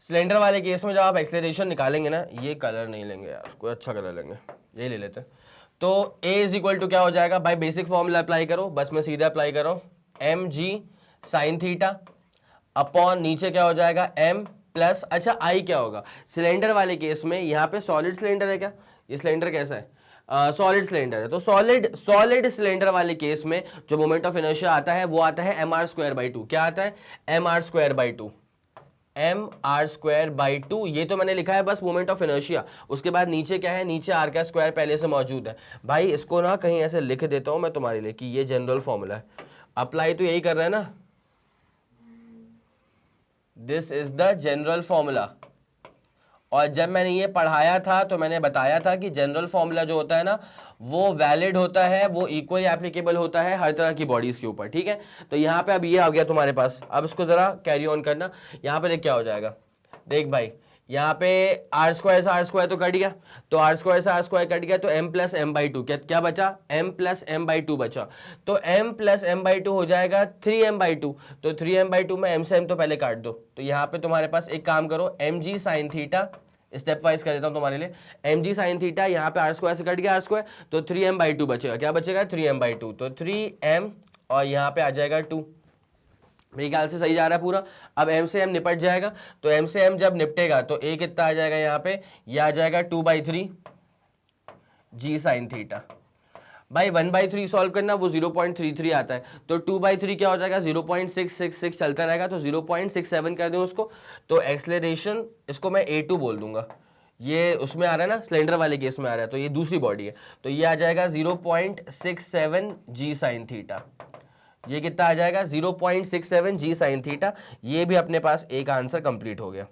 सिलेंडर वाले केस में जब आप एक्सेलरेशन निकालेंगे ना, ये कलर नहीं लेंगे यार, कोई अच्छा कलर लेंगे, ये ले लेते हैं। तो a इज इक्वल टू क्या हो जाएगा भाई, बेसिक फॉर्मूला अप्लाई करो, बस मैं सीधा अप्लाई कर रहा हूं, mg साइन थीटा अपॉन नीचे क्या हो जाएगा m प्लस, अच्छा i क्या होगा सिलेंडर वाले केस में, यहाँ पे सॉलिड सिलेंडर है क्या, ये सिलेंडर कैसा है, सॉलिड सिलेंडर है। तो सॉलिड सिलेंडर वाले केस में जो मोमेंट ऑफ इनर्शिया आता है वो आता है mr स्क्वायर बाई 2। क्या आता है, mr square by 2, mr square by 2। ये तो मैंने लिखा है बस मोमेंट ऑफ इनर्शिया, उसके बाद नीचे क्या है, नीचे r का स्क्वायर पहले से मौजूद है। भाई इसको ना कहीं ऐसे लिख देता हूं मैं तुम्हारे लिए कि ये जनरल फॉर्मूला है, अप्लाई तो यही कर रहा है ना, this is the general formula. और जब मैंने ये पढ़ाया था तो मैंने बताया था कि जनरल फॉर्मूला जो होता है ना वो वैलिड होता है, वो इक्वली एप्लीकेबल होता है हर तरह की बॉडीज के ऊपर, ठीक है। तो यहाँ पे अब ये आ गया तुम्हारे पास, अब इसको जरा कैरी ऑन करना। यहाँ पे देख क्या हो जाएगा, देख भाई यहाँ पे आर स्क्वायर से आर स्क्वायर तो कट गया, तो आर स्क्वायर से आर स्क्वायर कट गया, तो m प्लस एम बाई 2 क्या बचा, m प्लस एम बाई 2 बचा। तो m प्लस एम बाई 2 हो जाएगा 3m बाई 2। तो 3m बाई 2 में m से m तो पहले काट दो। तो यहाँ पे तुम्हारे पास एक काम करो, mg sine theta, step wise कर देता हूं तुम्हारे लिए, mg साइन थीटा, यहाँ पे आर स्क्वायर से कट गया आर स्क्वायर, तो 3m बाई 2 बचेगा। क्या बचेगा, 3m बाई 2। तो 3m और यहाँ पे आ जाएगा 2। मेरे ख्याल से सही जा रहा है पूरा। अब m से m निपट जाएगा, तो m से m जब निपटेगा तो a कितना आ जाएगा यहाँ पे, यह आ जाएगा 2/3 g साइन थीटा। भाई 1/3 सॉल्व करना, वो 0.33 आता है, तो 2/3 क्या हो जाएगा, 0.666 चलता रहेगा, तो 0.67 कर दें उसको। तो एक्सेलरेशन इसको मैं a2 बोल दूंगा, ये उसमें आ रहा है ना सिलेंडर वाले केस में आ रहा है, तो ये दूसरी बॉडी है, तो ये आ जाएगा 0.67 g साइन थीटा। ये कितना आ जाएगा, 0.67 g साइन थीटा। ये भी अपने पास एक आंसर कंप्लीट हो गया।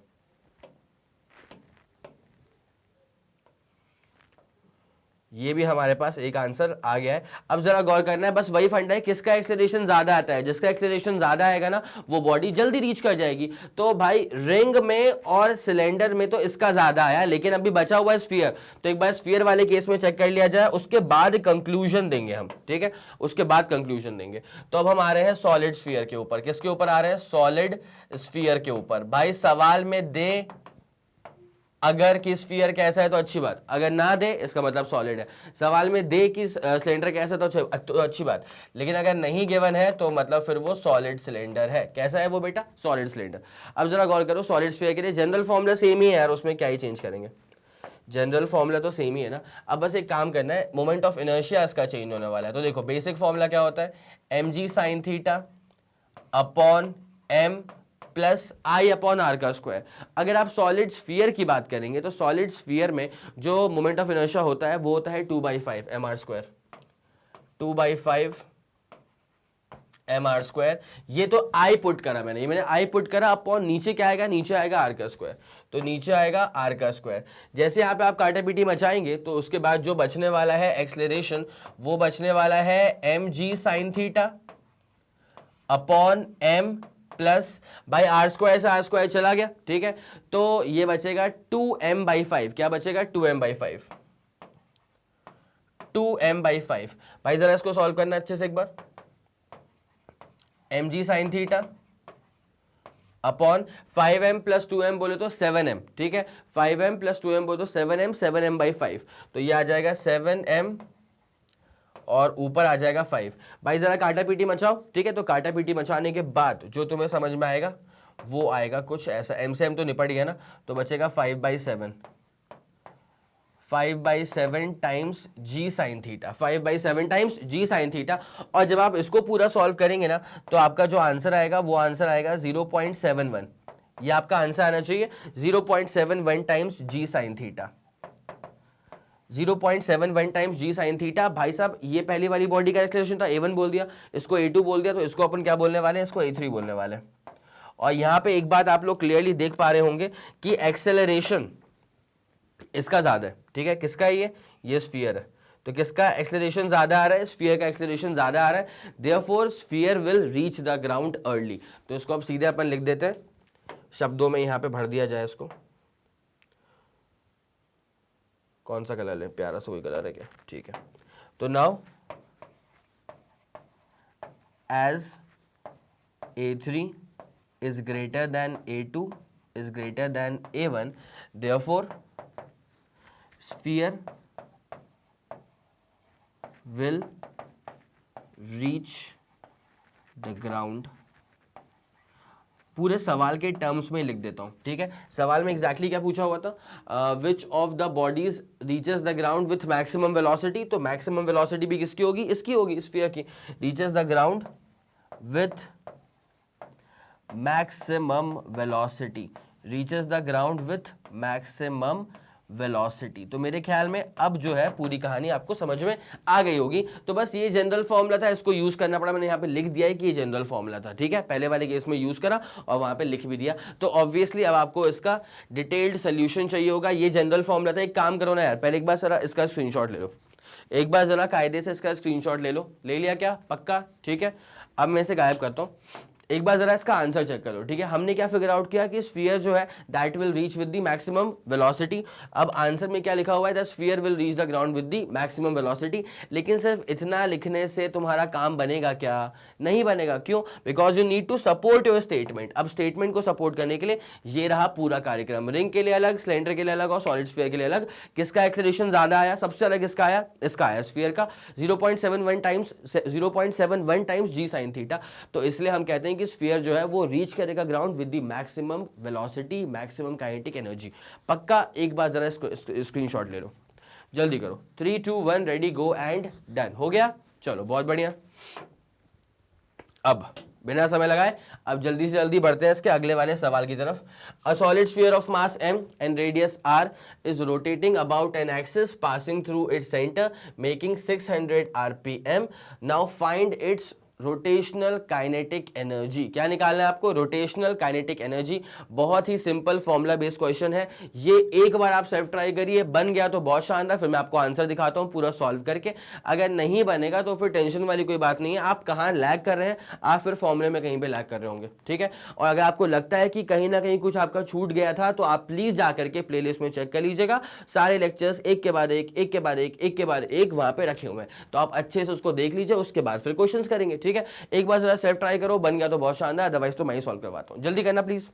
ये भी हमारे पास एक आंसर आ गया है। अब जरा गौर करना है, बस वही फंडा है, किसका एक्सेलरेशन ज्यादा आता है, जिसका एक्सेलरेशन ज्यादा आएगा ना वो बॉडी जल्दी रीच कर जाएगी। तो भाई रिंग में और सिलेंडर में तो इसका ज्यादा आया, लेकिन अभी बचा हुआ है स्फीयर, तो एक बार स्फीयर वाले केस में चेक कर लिया जाए, उसके बाद कंक्लूजन देंगे हम, ठीक है, उसके बाद कंक्लूजन देंगे। तो अब हम आ रहे हैं सॉलिड स्फीयर के ऊपर। किसके ऊपर आ रहे हैं, सॉलिड स्फीयर के ऊपर। भाई सवाल में दे अगर कि स्फीयर कैसा है तो अच्छी बात, अगर ना दे इसका मतलब सॉलिड है। सवाल में दे कि सिलेंडर कैसा है तो अच्छी बात, लेकिन अगर नहीं गिवन है तो मतलब फिर वो सॉलिड सिलेंडर है। कैसा है वो बेटा, सॉलिड सिलेंडर। अब जरा गौर करो, सॉलिड स्फीयर के लिए जनरल फॉर्मूला सेम ही है यार, उसमें क्या ही चेंज करेंगे, जनरल फॉर्मूला तो सेम ही है ना। अब बस एक काम करना है, मोमेंट ऑफ इनर्शिया इसका चेंज होने वाला है। तो देखो बेसिक फॉर्मूला क्या होता है, mg sine theta upon m plus I upon R का स्क्वायर। अगर आप सॉलिड स्फीयर की बात करेंगे तो सॉलिड स्फीयर में जो मोमेंट ऑफ इनर्शिया होता है वो होता है 2/5 mr स्क्वायर, 2/5 mr²। ये तो आई पुट करा मैंने, ये मैंने आई पुट करा अपॉन नीचे क्या आएगा, नीचे आएगा r का स्क्वायर, तो नीचे आएगा r का स्क्वायर। जैसे यहाँ पे आप काटा पीटी मचाएंगे तो उसके बाद जो बचने वाला है एक्सेलरेशन, वो बचने वाला है mg sin theta upon m plus भाई r स्क्वायर से r स्क्वायर चला गया, ठीक है, तो ये बचेगा 2m/5। क्या बचेगा, 2m/5, 2m/5। भाई जरा इसको सॉल्व करना अच्छे से एक बार। mg sin theta upon 5m plus 2m बोले तो 7m, ठीक है, 5m प्लस 2m बोले तो 7m, 7m/5, तो ये आ जाएगा 7m और ऊपर आ जाएगा 5। भाई जरा काटा पीटी मचाओ, ठीक है, तो काटा पीटी मचाने के बाद जो तुम्हें समझ में आएगा वो आएगा कुछ ऐसा, m से m तो निपट गया ना, तो बचेगा 5/7, 5/7 times g sin theta, 5/7 times g sin theta. और जब आप इसको पूरा सॉल्व करेंगे ना तो आपका जो आंसर आएगा वो आंसर आएगा 0.71। ये आपका आंसर आना चाहिए 0.71 times g sin theta, 0.71 times g sin theta. भाई साहब ये पहली वाली बॉडी का एक्सेलरेशन था, a1 बोल दिया, इसको a2 बोल दिया, तो इसको अपन क्या बोलने वाले हैं, इसको a3 बोलने वाले हैं। और यहाँ पे एक बात आप लोग क्लियरली देख पा रहे होंगे कि एक्सेलरेशन इसका ज्यादा है, ठीक है, किसका है ये स्फीयर है, तो किसका एक्सेलरेशन ज्यादा आ रहा है, स्फीयर का एक्सेलरेशन ज्यादा आ रहा है, therefore sphere will reach the ground early. तो इसको अब सीधे अपन लिख देते हैं शब्दों में, यहां पे भर दिया जाए इसको। कौन सा कलर है, प्यारा सा कोई कलर है क्या, ठीक है, तो now as a3 is greater than a2 is greater than a1, therefore sphere will reach the ground। पूरे सवाल के टर्म्स में लिख देता हूं, ठीक है, सवाल में एग्जैक्टली क्या पूछा हुआ था, which of the bodies reaches the ground with maximum velocity, तो मैक्सिमम वेलोसिटी भी किसकी होगी, इसकी होगी, स्फीयर की। Reaches the ground with maximum velocity, reaches the ground with maximum velocity. तो मेरे ख्याल में अब जो है पूरी कहानी आपको समझ में आ गई होगी। तो बस ये जनरल फॉर्मूला था, इसको यूज करना पड़ा, मैंने यहाँ पे लिख दिया है कि ये जनरल फॉर्मूला था, ठीक है, पहले वाले केस में यूज करा और वहां पे लिख भी दिया। तो ऑब्वियसली अब आपको इसका डिटेल्ड सोल्यूशन चाहिए होगा। ये जनरल फॉर्मूला था, एक काम करो ना यार, पहले एक बार जरा इसका स्क्रीनशॉट ले लो, एक बार जरा कायदे से इसका स्क्रीनशॉट ले लो। ले लिया क्या, पक्का, ठीक है। अब मैं इसे गायब करता हूँ, एक बार जरा इसका आंसर चेक करो, ठीक है। हमने क्या फिगर आउट किया कि स्फीयर जो है that will reach with the maximum velocity. अब आंसर में क्या लिखा हुआ है, the sphere will reach the ground with the maximum velocity. लेकिन सिर्फ इतना लिखने से तुम्हारा काम बनेगा क्या, नहीं बनेगा। क्यों, because you need to support your statement. अब स्टेटमेंट को सपोर्ट करने के लिए ये रहा पूरा कार्यक्रम, रिंग के लिए अलग, सिलेंडर के लिए अलग और सॉलिड स्फीयर के लिए अलग। किसका एक्सेलरेशन ज्यादा आया, सबसे अलग किसका आया, इसका आया, स्फीयर का, 0.71 टाइम्स g sin थीटा। तो इसलिए हम कहते हैं कि स्फीयर जो है वो रीच करेगा ground with the maximum velocity, maximum kinetic energy. पक्का, एक बार जरा इसको स्क्रीनशॉट ले लो, जल्दी करो, 3 2 1 रेडी गो एंड डन। हो गया, चलो बहुत बढ़िया। अब बिना समय लगाए अब जल्दी से जल्दी बढ़ते हैं इसके अगले वाले सवाल की तरफ। अ solid sphere of mass m and radius r is rotating about an axis passing through its centre making 600 rpm। Now find its rotational kinetic energy. क्या निकालना है आपको, रोटेशनल काइनेटिक एनर्जी। बहुत ही सिंपल फॉर्मूला बेस्ड क्वेश्चन है ये, एक बार आप self try करिए, बन गया तो बहुत शानदार, फिर मैं आपको आंसर दिखाता हूं पूरा सॉल्व करके। अगर नहीं बनेगा तो फिर टेंशन वाली कोई बात नहीं है, आप कहां लैग कर रहे हैं, आप फिर फॉर्मूले में कहीं पे लैग कर रहे होंगे, ठीक है। और अगर आपको लगता है कि कहीं ना कहीं कुछ आपका छूट गया था तो आप प्लीज जाकर के प्लेलिस्ट में चेक कर लीजिएगा, सारे लेक्चर्स एक के बाद एक, एक के बाद एक, एक के बाद एक वहां पे रखे हुए हैं, तो आप अच्छे से उसको देख लीजिए, उसके बाद फिर क्वेश्चन करेंगे, ठीक है। एक बार जरा सेल्फ ट्राई करो, बन गया तो बहुत शानदार, अदरवाइज तो मैं ही सॉल्व करवाता हूं, जल्दी करना प्लीज।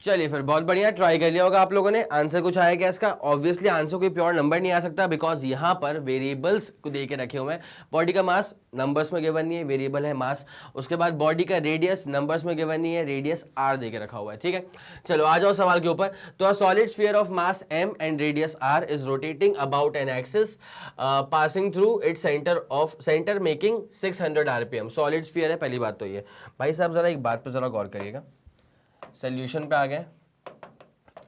चलिए फिर, बहुत बढ़िया, ट्राई कर लिया होगा आप लोगों ने। आंसर कुछ आया क्या इसका, ऑब्वियसली आंसर कोई प्योर नंबर नहीं आ सकता, बिकॉज यहां पर वेरिएबल्स को दे के रखे हुए हैं। बॉडी का मास नंबर्स में गिवन नहीं है, वेरिएबल है मास। उसके बाद बॉडी का रेडियस नंबर्स में गिवन नहीं है, रेडियस r दे के रखा हुआ है, ठीक है। चलो आ जाओ सवाल के ऊपर। तो अ solid sphere of mass m and radius r is rotating about an axis passing through its centre making 600 rpm। Solid sphere है, पहली बात तो ये। भाई साहब जरा एक बात पर जरा गौर करिएगा, सोल्यूशन पे आ गए।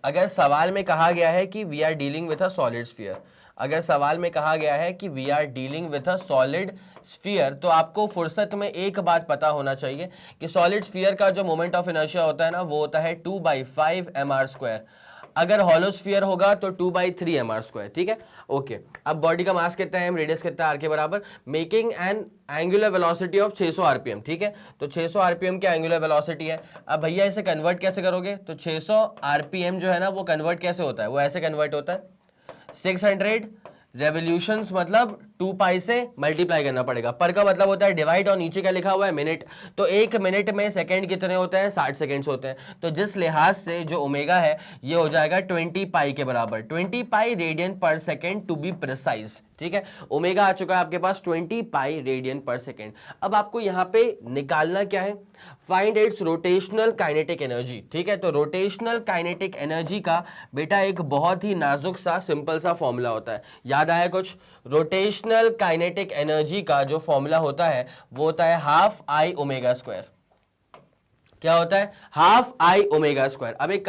अगर सवाल में कहा गया है कि we are dealing with a solid sphere, अगर सवाल में कहा गया है कि we are dealing with a solid sphere, तो आपको फुर्सत में एक बात पता होना चाहिए कि सॉलिड स्फीयर का जो मोमेंट ऑफ इनर्शिया होता है ना वो होता है 2/5 mr²। अगर हॉलो स्फीयर होगा तो 2/3 mr²। ठीक है, ओके। अब बॉडी का मास कितना है, एम रेडियस कितना है, आर के बराबर, making an angular velocity of 600 RPM. ठीक है, तो 600 आरपीएम की एंगुलर वेलोसिटी है। अब भैया इसे कन्वर्ट कैसे करोगे, तो 600 आरपीएम जो है ना वो कन्वर्ट कैसे होता है, वो ऐसे कन्वर्ट होता है 600 रेवोल्यूशंस, मतलब 2 पाई से मल्टीप्लाई करना पड़ेगा। पर का मतलब होता है डिवाइड, और नीचे क्या लिखा हुआ है, मिनट। तो एक मिनट में सेकंड कितने होते हैं, 60 सेकंड्स होते हैं। तो जिस लिहाज से जो ओमेगा है ये हो जाएगा 20 पाई के बराबर, 20 pi radian per second to be precise. ठीक है, ओमेगा आ चुका है आपके पास 20 पाई रेडियन पर सेकेंड। अब आपको यहां पे निकालना क्या है, find its rotational kinetic energy. ठीक है, तो रोटेशनल काइनेटिक एनर्जी का बेटा एक बहुत ही नाजुक सा सिंपल सा फॉर्मूला होता है, याद आया कुछ। रोटेशनल काइनेटिक एनर्जी का जो फॉर्मूला होता है वो होता है हाफ आई ओमेगा स्क्वायर। क्या होता है, हाफ आई ओमेगा स्क्वायर। अब एक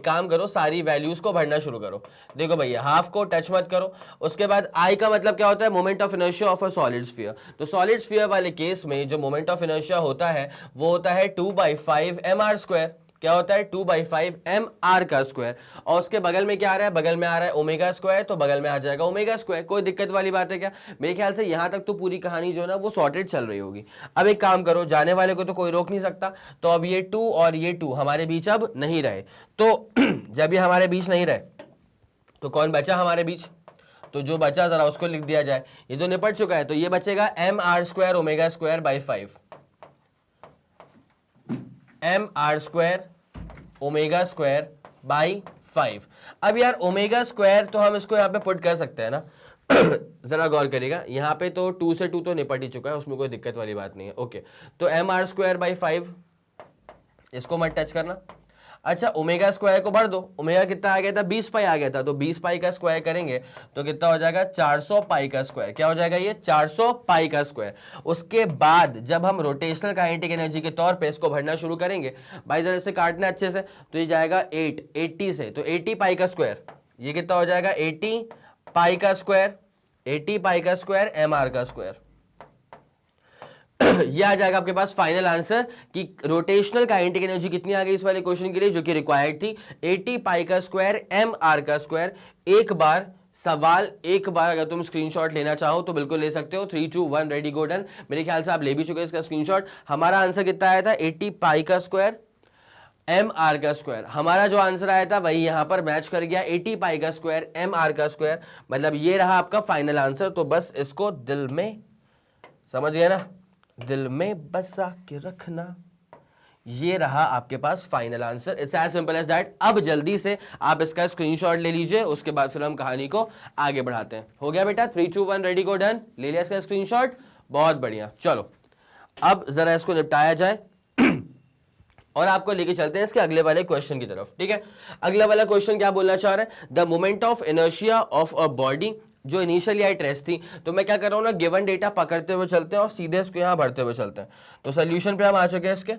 काम करो सारी वैल्यूज को भरना शुरू करो। देखो भैया, हाफ को टच मत करो। उसके बाद आई का मतलब क्या होता है, moment of inertia of a solid sphere. तो सॉलिड स्फीयर वाले केस में जो मोमेंट ऑफ इनर्शिया होता है वो होता है 2/5 mr²। क्या होता है, 2/5 mr का स्क्वायर। और उसके बगल में क्या आ रहा है, बगल में आ रहा है ओमेगा स्क्वायर, तो बगल में आ जाएगा ओमेगा स्क्वायर। कोई दिक्कत वाली बात है क्या, मेरे ख्याल से यहां तक तो पूरी कहानी जो है ना वो सॉर्टेड चल रही होगी। अब एक काम करो, जाने वाले को तो कोई रोक नहीं सकता, तो अब ये 2 और ये 2 हमारे बीच अब नहीं रहे। तो जब ये हमारे बीच नहीं रहे तो कौन बचा हमारे बीच, तो जो बचा जरा उसको लिख दिया जाए। ये तो निपट चुका है, तो ये बचेगा mr² omega square by 5, mr² omega square by 5। अब यार ओमेगा स्क्वायर तो हम इसको यहाँ पे पुट कर सकते हैं ना जरा गौर करिएगा, यहाँ पे तो 2 से 2 तो निपट ही चुका है, उसमें कोई दिक्कत वाली बात नहीं है। ओके, तो mr² बाई 5 इसको मत टच करना। अच्छा, ओमेगा स्क्वायर को भर दो, ओमेगा कितना आ गया था, 20 पाई आ गया था, तो 20 पाई का स्क्वायर करेंगे तो कितना हो जाएगा, 400 पाई का स्क्वायर। क्या हो जाएगा ये, 400 पाई का स्क्वायर। उसके बाद जब हम रोटेशनल काइनेटिक एनर्जी के तौर पे इसको भरना शुरू करेंगे, भाई जरा इसे काटना अच्छे से, तो ये जाएगा 80 से, तो 80 पाई का स्क्वायर, ये कितना हो जाएगा 80 पाई का स्क्वायर, 80 पाई का स्क्वायर mr का स्क्वायर। ये आ जाएगा आपके पास फाइनल आंसर कि रोटेशनल काइनेटिक एनर्जी कितनी आ गई इस वाले क्वेश्चन के लिए, जो कि रिक्वायर्ड थी 80 पाई का स्क्वायर mr का स्क्वायर। एक बार अगर तुम स्क्रीनशॉट लेना चाहो तो बिल्कुल ले सकते हो। 3 2 1 रेडी गो डन। मेरे ख्याल से आप ले भी चुके इसका स्क्रीनशॉट। हमारा आंसर कितना आया था, 80 पाई का स्क्वायर mr का स्क्वायर। हमारा जो आंसर आया था वही यहां पर मैच कर गया, 80 पाई का स्क्वायर mr का स्क्वायर। मतलब ये रहा आपका फाइनल आंसर। तो बस इसको दिल में समझ गए ना, दिल में बसा के रखना, ये रहा आपके पास final answer. It's as simple as that. अब जल्दी से आप इसका स्क्रीनशॉट ले लीजिए, उसके बाद फिर हम कहानी को आगे बढ़ाते हैं। हो गया बेटा, 3 2 1 रेडी गो डन। ले लिया इसका स्क्रीनशॉट, बहुत बढ़िया। चलो अब जरा इसको निपटाया जाए और आपको लेके चलते हैं इसके अगले वाले क्वेश्चन की तरफ। ठीक है, अगला वाला क्वेश्चन क्या बोलना चाह रहा है, the moment of inertia of a body जो इनिशियली आई ट्रेस थी। तो मैं क्या कर रहा हूं ना, गिवन डेटा पकड़ते हुए चलते हैं और सीधे इसको यहां भरते हुए चलते हैं। तो सोल्यूशन पे हम आ चुके हैं इसके।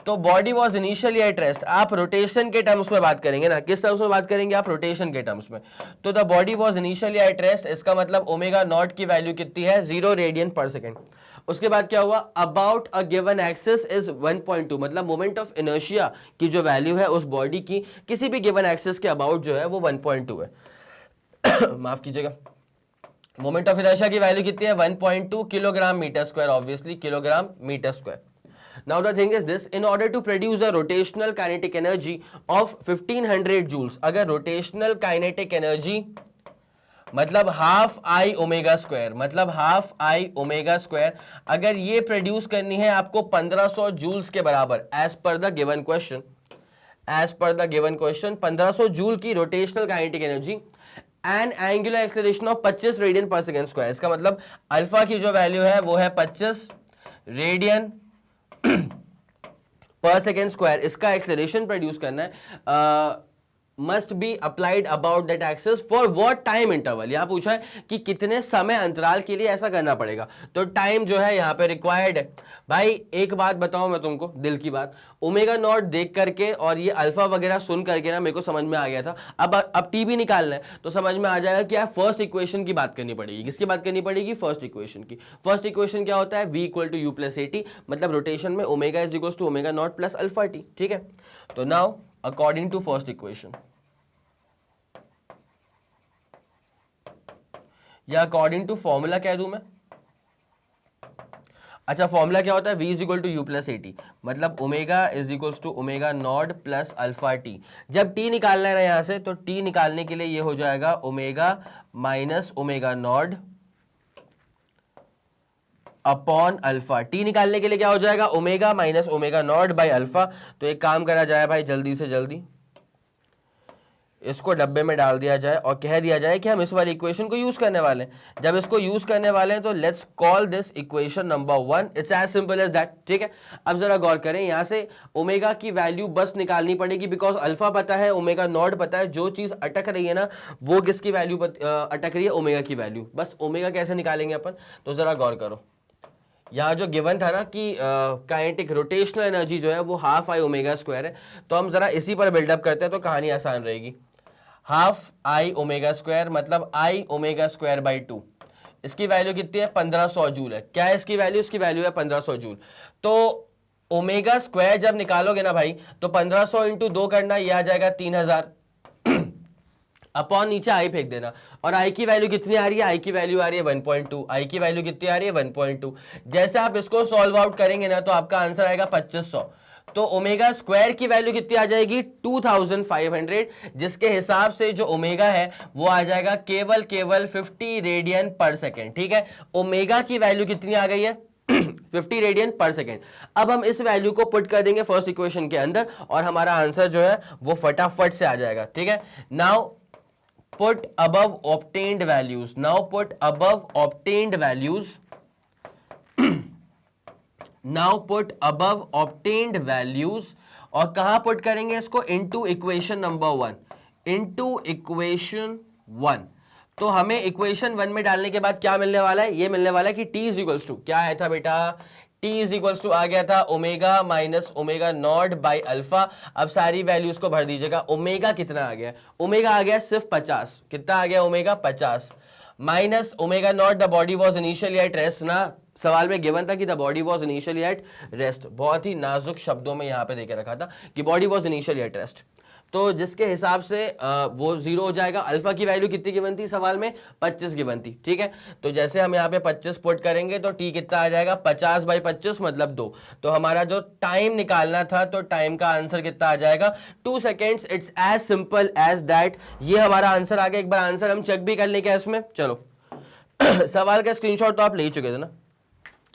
तो body was initially at rest, आप रोटेशन के टर्म्स में बात करेंगे ना, किस टर्म्स में बात करेंगे आप, रोटेशन के टर्म्स में। तो the body was initially at rest, इसका मतलब ओमेगा नॉट की वैल्यू कितनी है, 0 रेडियन पर सेकेंड। उसके बाद क्या हुआ, about a given axis is 1.2, मतलब मोमेंट ऑफ इनर्शिया की जो वैल्यू है उस बॉडी की किसी भी गिवन एक्सिस के अबाउट जो है वो 1.2 है माफ कीजिएगा, मोमेंट ऑफ इनर्शिया की वैल्यू कितनी है, 1.2 kilogram metre square, obviously kilogram metre square. Now the thing is this, in order to produce a rotational kinetic energy of 1500 joules, अगर rotational kinetic energy मतलब हाफ आई ओमेगा स्क्वायर, मतलब half I omega square, अगर ये produce करनी है आपको 1500 joules के बराबर, as per the given question, 1500 joule की rotational kinetic energy and angular acceleration of 25 radian per second square. इसका मतलब अल्फा की जो वैल्यू है वो है 25 रेडियन पर सेकेंड स्क्वायर। इसका एक्सेलरेशन प्रोड्यूस करना है must be applied about that axis for what time interval. यहां पूछा है कि कितने समय अंतराल के लिए ऐसा करना पड़ेगा, तो टाइम जो है यहां पे रिक्वायर्ड है। भाई एक बात बताऊं मैं तुमको, दिल की बात, ओमेगा नॉट देख करके और ये अल्फा वगैरह सुन करके ना मेरे को समझ में आ गया था। अब टी भी निकालना है तो समझ में आ जाएगा कि यार फर्स्ट इक्वेशन की बात करनी पड़ेगी। किसकी बात करनी पड़ेगी? फर्स्ट इक्वेशन की। फर्स्ट इक्वेशन क्या होता है? v equal to you plus A T, मतलब रोटेशन में omega is equal to omega naught plus alpha T. ठीक है, तो now according to first equation या अकॉर्डिंग टू फॉर्मूला कह दूं मैं, अच्छा फॉर्मूला क्या होता है? v is equal to you plus A T, मतलब omega is equal to omega naught plus alpha T. जब t निकालना है ना यहां से, तो t निकालने के लिए ये हो जाएगा omega minus omega naught upon alpha. T निकालने के लिए क्या हो जाएगा? Omega minus omega naught by alpha. तो एक काम करा जाए भाई, जल्दी से जल्दी इसको डब्बे में डाल दिया जाए और कह दिया जाए कि हम इस वाली इक्वेशन को यूज करने वाले हैं। जब इसको यूज करने वाले हैं तो let's call this equation number 1। It's as simple as that. ठीक है, अब जरा गौर करें, यहां से ओमेगा की वैल्यू बस निकालनी पड़ेगी, बिकॉज अल्फा पता है, ओमेगा नॉट पता है। जो चीज अटक रही है ना, वो किसकी वैल्यू अटक रही है? ओमेगा की वैल्यू। बस ओमेगा कैसे निकालेंगे अपन, तो जरा गौर करो। यहाँ जो गिवन था ना कि काइनेटिक रोटेशनल एनर्जी जो है वो हाफ आई ओमेगा स्क्वायर है, तो हम जरा इसी पर बिल्डअप करते हैं तो कहानी आसान रहेगी। हाफ आई ओमेगा स्क्वायर मतलब आई ओमेगा स्क्वायर बाई 2। इसकी वैल्यू कितनी है? 1500 जूल है। क्या है इसकी वैल्यू? इसकी वैल्यू है 1500 जूल। तो ओमेगा स्क्वायर जब निकालोगे ना भाई, तो 1500 इंटू 2 करना, ये आ जाएगा 3000 अपॉन नीचे आई फेंक देना। और आई की वैल्यू कितनी आ रही है? आई की वैल्यू आ रही है 1.2। आई की वैल्यू कितनी आ रही है? 1.2। जैसे आप इसको सॉल्व आउट करेंगे ना, तो आपका आंसर आएगा 2500। तो ओमेगा स्क्वायर की वैल्यू कितनी आ जाएगी? 2500, जिसके हिसाब से जो ओमेगा है वो आ जाएगा केवल 50 रेडियन पर सेकेंड। ठीक है, ओमेगा की वैल्यू कितनी आ गई है? 50 रेडियन पर सेकेंड। अब हम इस वैल्यू को पुट कर देंगे फर्स्ट इक्वेशन के अंदर और हमारा आंसर जो है वो फटाफट से आ जाएगा। ठीक है, now put above obtained values. Now put above obtained values. Now put above obtained values. और कहां पुट करेंगे इसको? Into equation number 1। Into equation 1। तो हमें इक्वेशन 1 में डालने के बाद क्या मिलने वाला है? ये मिलने वाला है कि t इज इक्वल्स टू, क्या आया था बेटा? t इज इक्वल्स टू आ गया था omega minus omega naught by alpha. अब सारी वैल्यूज को भर दीजिएगा। ओमेगा कितना आ गया? ओमेगा आ गया सिर्फ 50। कितना आ गया omega? 50 minus omega naught, the body was initially at rest ना। सवाल में गिवन था कि the body was initially at rest. बहुत ही नाजुक शब्दों में यहां पे देके रखा था कि body was initially at rest, तो जिसके हिसाब से वो 0 हो जाएगा। अल्फा की वैल्यू कितनी गिवन थी सवाल में? 25 गिवन थी। ठीक है, तो जैसे हम यहाँ पे 25 पुट करेंगे तो टी कितना आ जाएगा? 50 बाई 25 मतलब 2। तो हमारा जो टाइम निकालना था, तो टाइम का आंसर कितना आ जाएगा? 2 seconds. It's as simple as that. ये हमारा आंसर आ गया। एक बार आंसर हम चेक भी कर लें क्या इसमें? चलो सवाल का स्क्रीनशॉट तो आप ले ही चुके थे ना?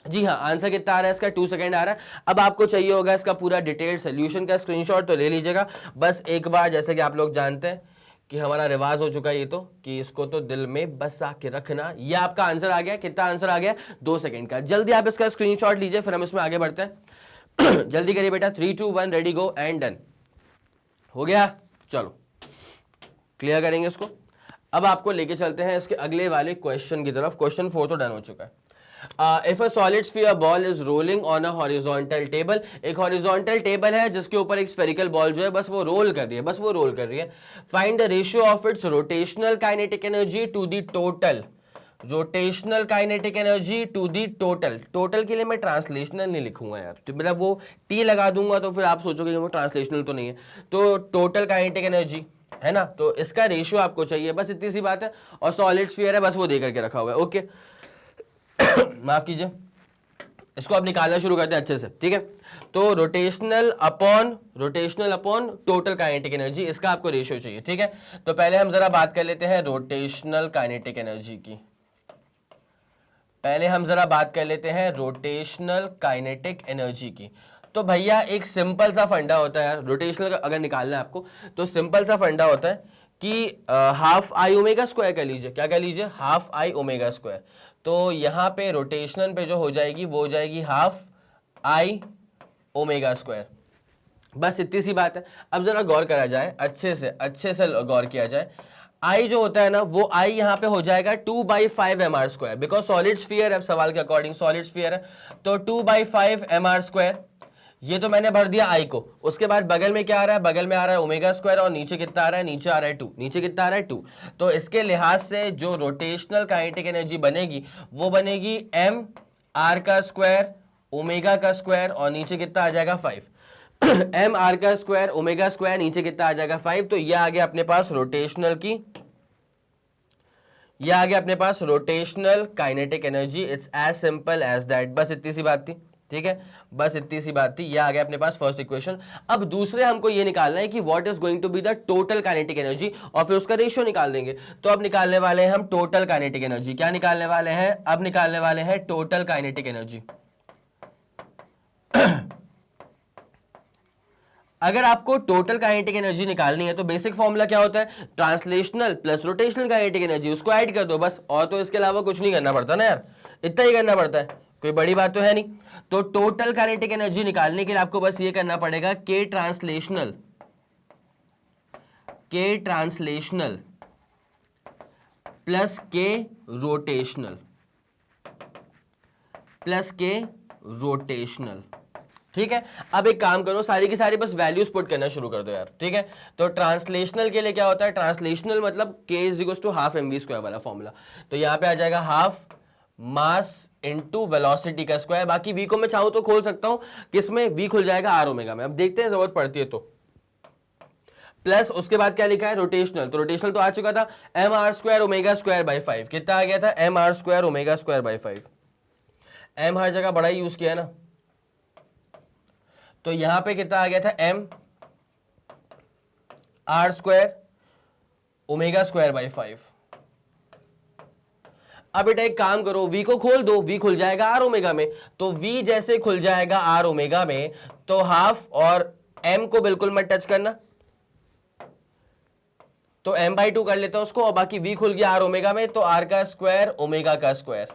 जी हाँ, आंसर कितना आ रहा है इसका? 2 सेकंड आ रहा है। अब आपको चाहिए होगा इसका पूरा डिटेल्ड सोल्यूशन का स्क्रीनशॉट, तो ले लीजिएगा बस एक बार। जैसे कि आप लोग जानते हैं कि हमारा रिवाज हो चुका है ये, तो कि इसको तो दिल में बस आके रखना। ये आपका आंसर आ गया। कितना आंसर आ गया? 2 सेकंड का। जल्दी आप इसका स्क्रीनशॉट लीजिए, फिर हम इसमें आगे बढ़ते हैं। जल्दी करिए बेटा। 3 2 1 रेडी गो एंड डन। हो गया? चलो क्लियर करेंगे इसको। अब आपको लेके चलते हैं इसके अगले वाले क्वेश्चन की तरफ। क्वेश्चन 4 तो डन हो चुका है। If a solid sphere ball is rolling on a horizontal table, एक horizontal table है जिसके ऊपर एक spherical ball जो है बस वो रोल कर रही है, बस वो रोल कर रही है। Find the ratio of its rotational kinetic energy to the total rotational kinetic energy to the total. Total के लिए मैं ट्रांसलेशनल नहीं लिखूंगा यार, तो मतलब वो टी लगा दूंगा तो फिर आप सोचोगे वो ट्रांसलेशनल तो नहीं है। तो टोटल काइनेटिक एनर्जी है ना, तो इसका रेशियो आपको चाहिए, बस इतनी सी बात है। और सॉलिड स्फीयर है, बस वो दे करके रखा हुआ है। ओके माफ कीजिए, इसको आप निकालना शुरू करते हैं अच्छे से। ठीक है, तो rotational upon total kinetic energy, इसका आपको रेशियो चाहिए। ठीक है, तो पहले हम जरा बात कर लेते हैं रोटेशनल काइनेटिक एनर्जी की। रोटेशनल काइनेटिक एनर्जी की। तो भैया एक सिंपल सा फंडा होता है यार, रोटेशनल अगर निकालना है आपको तो सिंपल सा फंडा होता है कि हाफ आई ओमेगा स्क्वायर कर लीजिए। क्या कर लीजिए? Half I omega square. तो यहाँ पे रोटेशनल पे जो हो जाएगी वो हो जाएगी हाफ आई ओमेगा स्क्वायर। बस इतनी सी बात है। अब जरा गौर करा जाए, अच्छे से गौर किया जाए। आई जो होता है ना, वो आई यहाँ पे हो जाएगा 2/5 mr², बिकॉज सॉलिड स्फीयर है, सवाल के अकॉर्डिंग सॉलिड स्फीयर है, तो 2/5 mr²। ये तो मैंने भर दिया आई को। उसके बाद बगल में क्या आ रहा है, बगल में आ रहा है ओमेगा स्क्वायर, और नीचे कितना आ रहा है, नीचे आ रहा है 2। नीचे कितना आ रहा है 2। तो इसके लिहाज से जो रोटेशनल काइनेटिक एनर्जी बनेगी वो बनेगी m r का स्क्वायर ओमेगा का स्क्वायर, और नीचे कितना आ जाएगा 5 m r का स्क्वायर ओमेगा स्क्वायर, नीचे कितना आ जाएगा 5। तो ये आ गया अपने पास रोटेशनल की, ये आ गया अपने पास rotational kinetic energy. It's as simple as that. बस इतनी सी बात थी, ठीक है, बस इतनी सी बात थी। ये आ गया अपने पास फर्स्ट इक्वेशन। अब दूसरे हमको ये निकालना है कि what is going to be the total kinetic energy, और फिर उसका रेशियो निकाल देंगे। तो अब निकालने वाले हैं हम टोटल काइनेटिक एनर्जी। क्या निकालने वाले हैं, अब निकालने वाले हैं टोटल काइनेटिक एनर्जी। अगर आपको टोटल काइनेटिक एनर्जी निकालनी है तो बेसिक फॉर्मूला क्या होता है, translational plus rotational kinetic energy, उसको ऐड कर दो बस। और तो इसके अलावा कुछ नहीं करना पड़ता ना यार, इतना ही करना पड़ता है, कोई बड़ी बात तो है नहीं। तो टोटल काइनेटिक एनर्जी निकालने के लिए आपको बस ये करना पड़ेगा, के ट्रांसलेशनल प्लस के रोटेशनल, ठीक है। अब एक काम करो, सारी की सारी बस वैल्यूज पुट करना शुरू कर दो यार, ठीक है। तो ट्रांसलेशनल के लिए क्या होता है, ट्रांसलेशनल मतलब k = ½ mv² वाला फॉर्मूला। तो यहां पे आ जाएगा हाफ मास इनटू वेलोसिटी का स्क्वायर। बाकी v को मैं चाहूं तो खोल सकता हूं, किसमें, v खुल जाएगा r ओमेगा में। अब देखते हैं जरूरत पड़ती है तो। प्लस उसके बाद क्या लिखा है, रोटेशनल। तो रोटेशनल तो आ चुका था, mr² ω²/5। कितना आ गया था, mr² ω²/5। m हर जगह बड़ा ही यूज किया है ना, तो यहां पे कितना आ गया था, m r² ω²/5। अब बेटा एक काम करो, v को खोल दो, v खुल जाएगा r ओमेगा में। तो v जैसे खुल जाएगा r ओमेगा में, तो हाफ और m को बिल्कुल मत टच करना, तो m/2 कर लेता हूं उसको, और बाकी v खुल गया r ओमेगा में, तो r का स्क्वायर ओमेगा का स्क्वायर,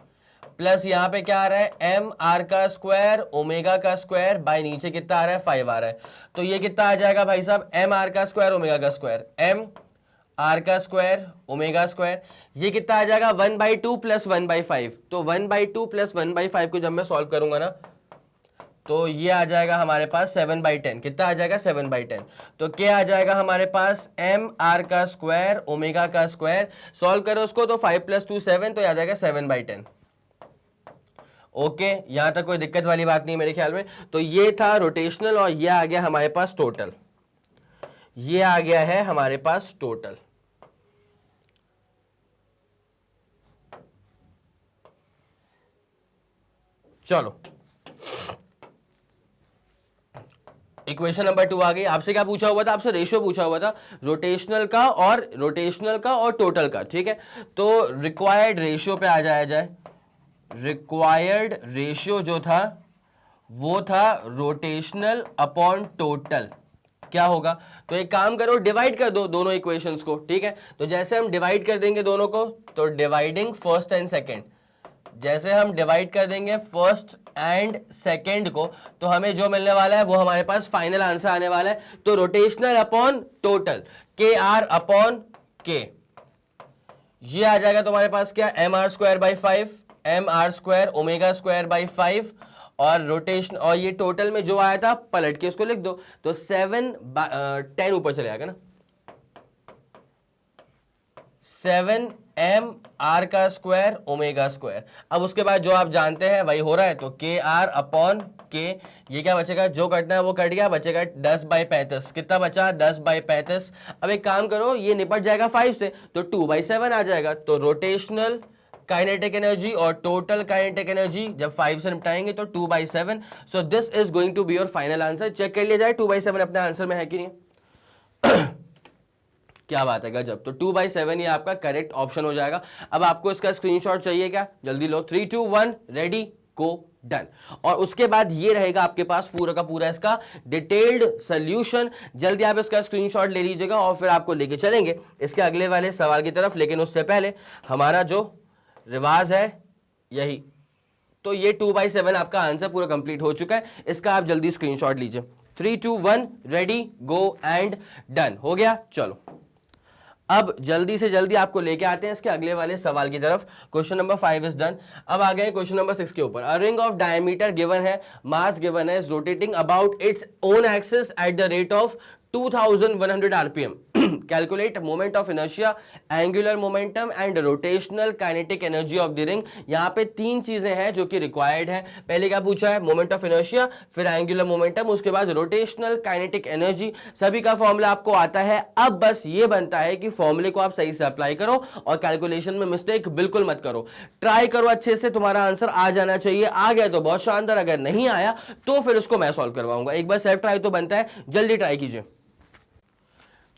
प्लस यहां पे क्या आ रहा है, m r का स्क्वायर ओमेगा का स्क्वायर, बाय नीचे कितना आ रहा है, 5 आ रहा है। तो ये कितना आ जाएगा भाई साहब, m r का स्क्वायर ओमेगा का स्क्वायर, m r का स्क्वायर ओमेगा स्क्वायर, ये कितना आ जाएगा 1/2 + 1/5। तो 1/2 + 1/5 को जब मैं सॉल्व करूंगा ना, तो ये आ जाएगा हमारे पास 7/10। कितना आ जाएगा, 7/10। तो क्या आ जाएगा हमारे पास, m r का स्क्वायर ओमेगा का स्क्वायर, सॉल्व करो उसको तो 5 + 2 7, तो आ जाएगा 7/10। ओके, यहां तक कोई दिक्कत वाली बात नहीं मेरे ख्याल में। तो ये था रोटेशनल, और ये आ गया हमारे पास टोटल, ये आ गया है हमारे पास टोटल। चलो, इक्वेशन नंबर 2 आ गई। आपसे क्या पूछा हुआ था, आपसे रेशियो पूछा हुआ था रोटेशनल का और टोटल का, ठीक है। तो रिक्वायर्ड रेशियो पे आ जाया जाए। रिक्वायर्ड रेशियो जो था वो था रोटेशनल अपॉन टोटल। क्या होगा, तो एक काम करो, डिवाइड कर दो दोनों इक्वेशंस को, ठीक है। तो जैसे हम डिवाइड कर देंगे दोनों को, तो डिवाइडिंग फर्स्ट एंड सेकंड, जैसे हम डिवाइड कर देंगे फर्स्ट एंड सेकंड को, तो हमें जो मिलने वाला है वो हमारे पास फाइनल आंसर आने वाला है। तो रोटेशनल अपॉन टोटल, के आर अपॉन के, ये आ जाएगा तुम्हारे पास क्या, mr²/5, mr² ω²/5, और रोटेशन, और ये टोटल में जो आया था पलट के इसको लिख दो, तो 7/10 ऊपर चले जाएगा ना, 7m r² ω²। अब उसके बाद जो आप जानते हैं वही हो रहा है, तो के आर अपॉन के, ये क्या बचेगा, जो कटना है वो कट गया, बचेगा 10/35। कितना बचा, 10/35। अब एक काम करो, ये निपट जाएगा 5 से, तो 2/7 आ जाएगा। तो रोटेशनल काइनेटिक एनर्जी और टोटल काइनेटिक एनर्जी जब 5 से निपटाएंगे तो 2/7। So this is going to be your final answer. Check कर लिया जाए 2/7 अपने आंसर में है कि नहीं। क्या बात है, गजब। तो 2/7 ये आपका करेक्ट ऑप्शन हो जाएगा। अब आपको इसका स्क्रीनशॉट चाहिए क्या, जल्दी लो, 3 2 1 रेडी गो डन। और उसके बाद ये रहेगा आपके पास पूरा का पूरा इसका डिटेल्ड सोल्यूशन। जल्दी आप इसका स्क्रीनशॉट ले लीजिएगा और फिर आपको लेके चलेंगे इसके अगले वाले सवाल की तरफ। लेकिन उससे पहले हमारा जो रिवाज है यही, तो ये 2/7 आपका आंसर पूरा कंप्लीट हो चुका है। इसका आप जल्दी स्क्रीनशॉट लीजिए। 3 2 1 रेडी गो एंड डन। हो गया। चलो अब जल्दी से जल्दी आपको लेके आते हैं इसके अगले वाले सवाल की तरफ। Question number 5 is done. अब आ गए क्वेश्चन नंबर 6 के ऊपर। A ring of diameter given है, मास गिवन है, is rotating about its own axis at the rate of 2100 RPM. Calculate moment of inertia, angular momentum and rotational kinetic energy of the ring. यहां पे तीन चीजें हैं जो कि required है। पहले क्या पूछा है? मोमेंट ऑफ इनर्शिया, फिर एंगुलर मोमेंटम, उसके बाद रोटेशनल काइनेटिक एनर्जी। सभी का फॉर्मूला आपको आता है। अब बस ये बनता है कि फॉर्मूले को आप सही से अप्लाई करो और कैलकुलेशन में मिस्टेक बिल्कुल मत करो। ट्राई करो अच्छे से, तुम्हारा आंसर आ जाना चाहिए। आ गया तो बहुत शानदार, अगर नहीं आया तो फिर उसको मैं सॉल्व करवाऊंगा। एक बार सेल्फ ट्राई तो बनता है, जल्दी ट्राई कीजिए।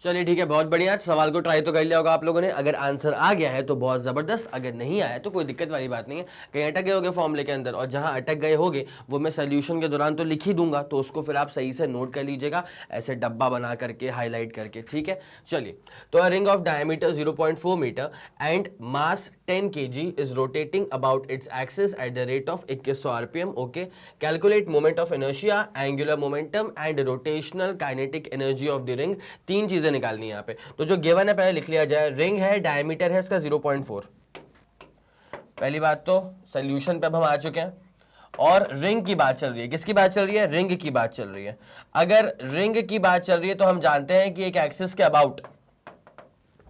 चलिए ठीक है, बहुत बढ़िया। सवाल को ट्राई तो कर लिया होगा आप लोगों ने। अगर आंसर आ गया है तो बहुत जबरदस्त, अगर नहीं आया तो कोई दिक्कत वाली बात नहीं है। कहीं अटक गए होगे फॉर्मूले के अंदर, और जहां अटक गए होगे वो मैं सोल्यूशन के दौरान तो लिख ही दूंगा, तो उसको फिर आप सही से नोट कर लीजिएगा, ऐसे डब्बा बना करके हाईलाइट करके, ठीक है। चलिए, तो ring of diameter 0.4 metre and mass 10 kg is rotating about its axis at the rate of 2100 rpm. Okay, calculate moment of inertia, angular momentum and rotational kinetic energy of the ring. तीन चीजें निकालनी है यहाँ पे। तो जो given है पहले लिख लिया जाए। रिंग है, डायमीटर है इसका 0.4। पहली बात तो सोल्यूशन पे अब हम आ चुके हैं और रिंग की बात चल रही है। किसकी बात चल रही है? रिंग की बात चल रही है। अगर रिंग की बात चल रही है तो हम जानते हैं कि एक एक्सिस के अबाउट,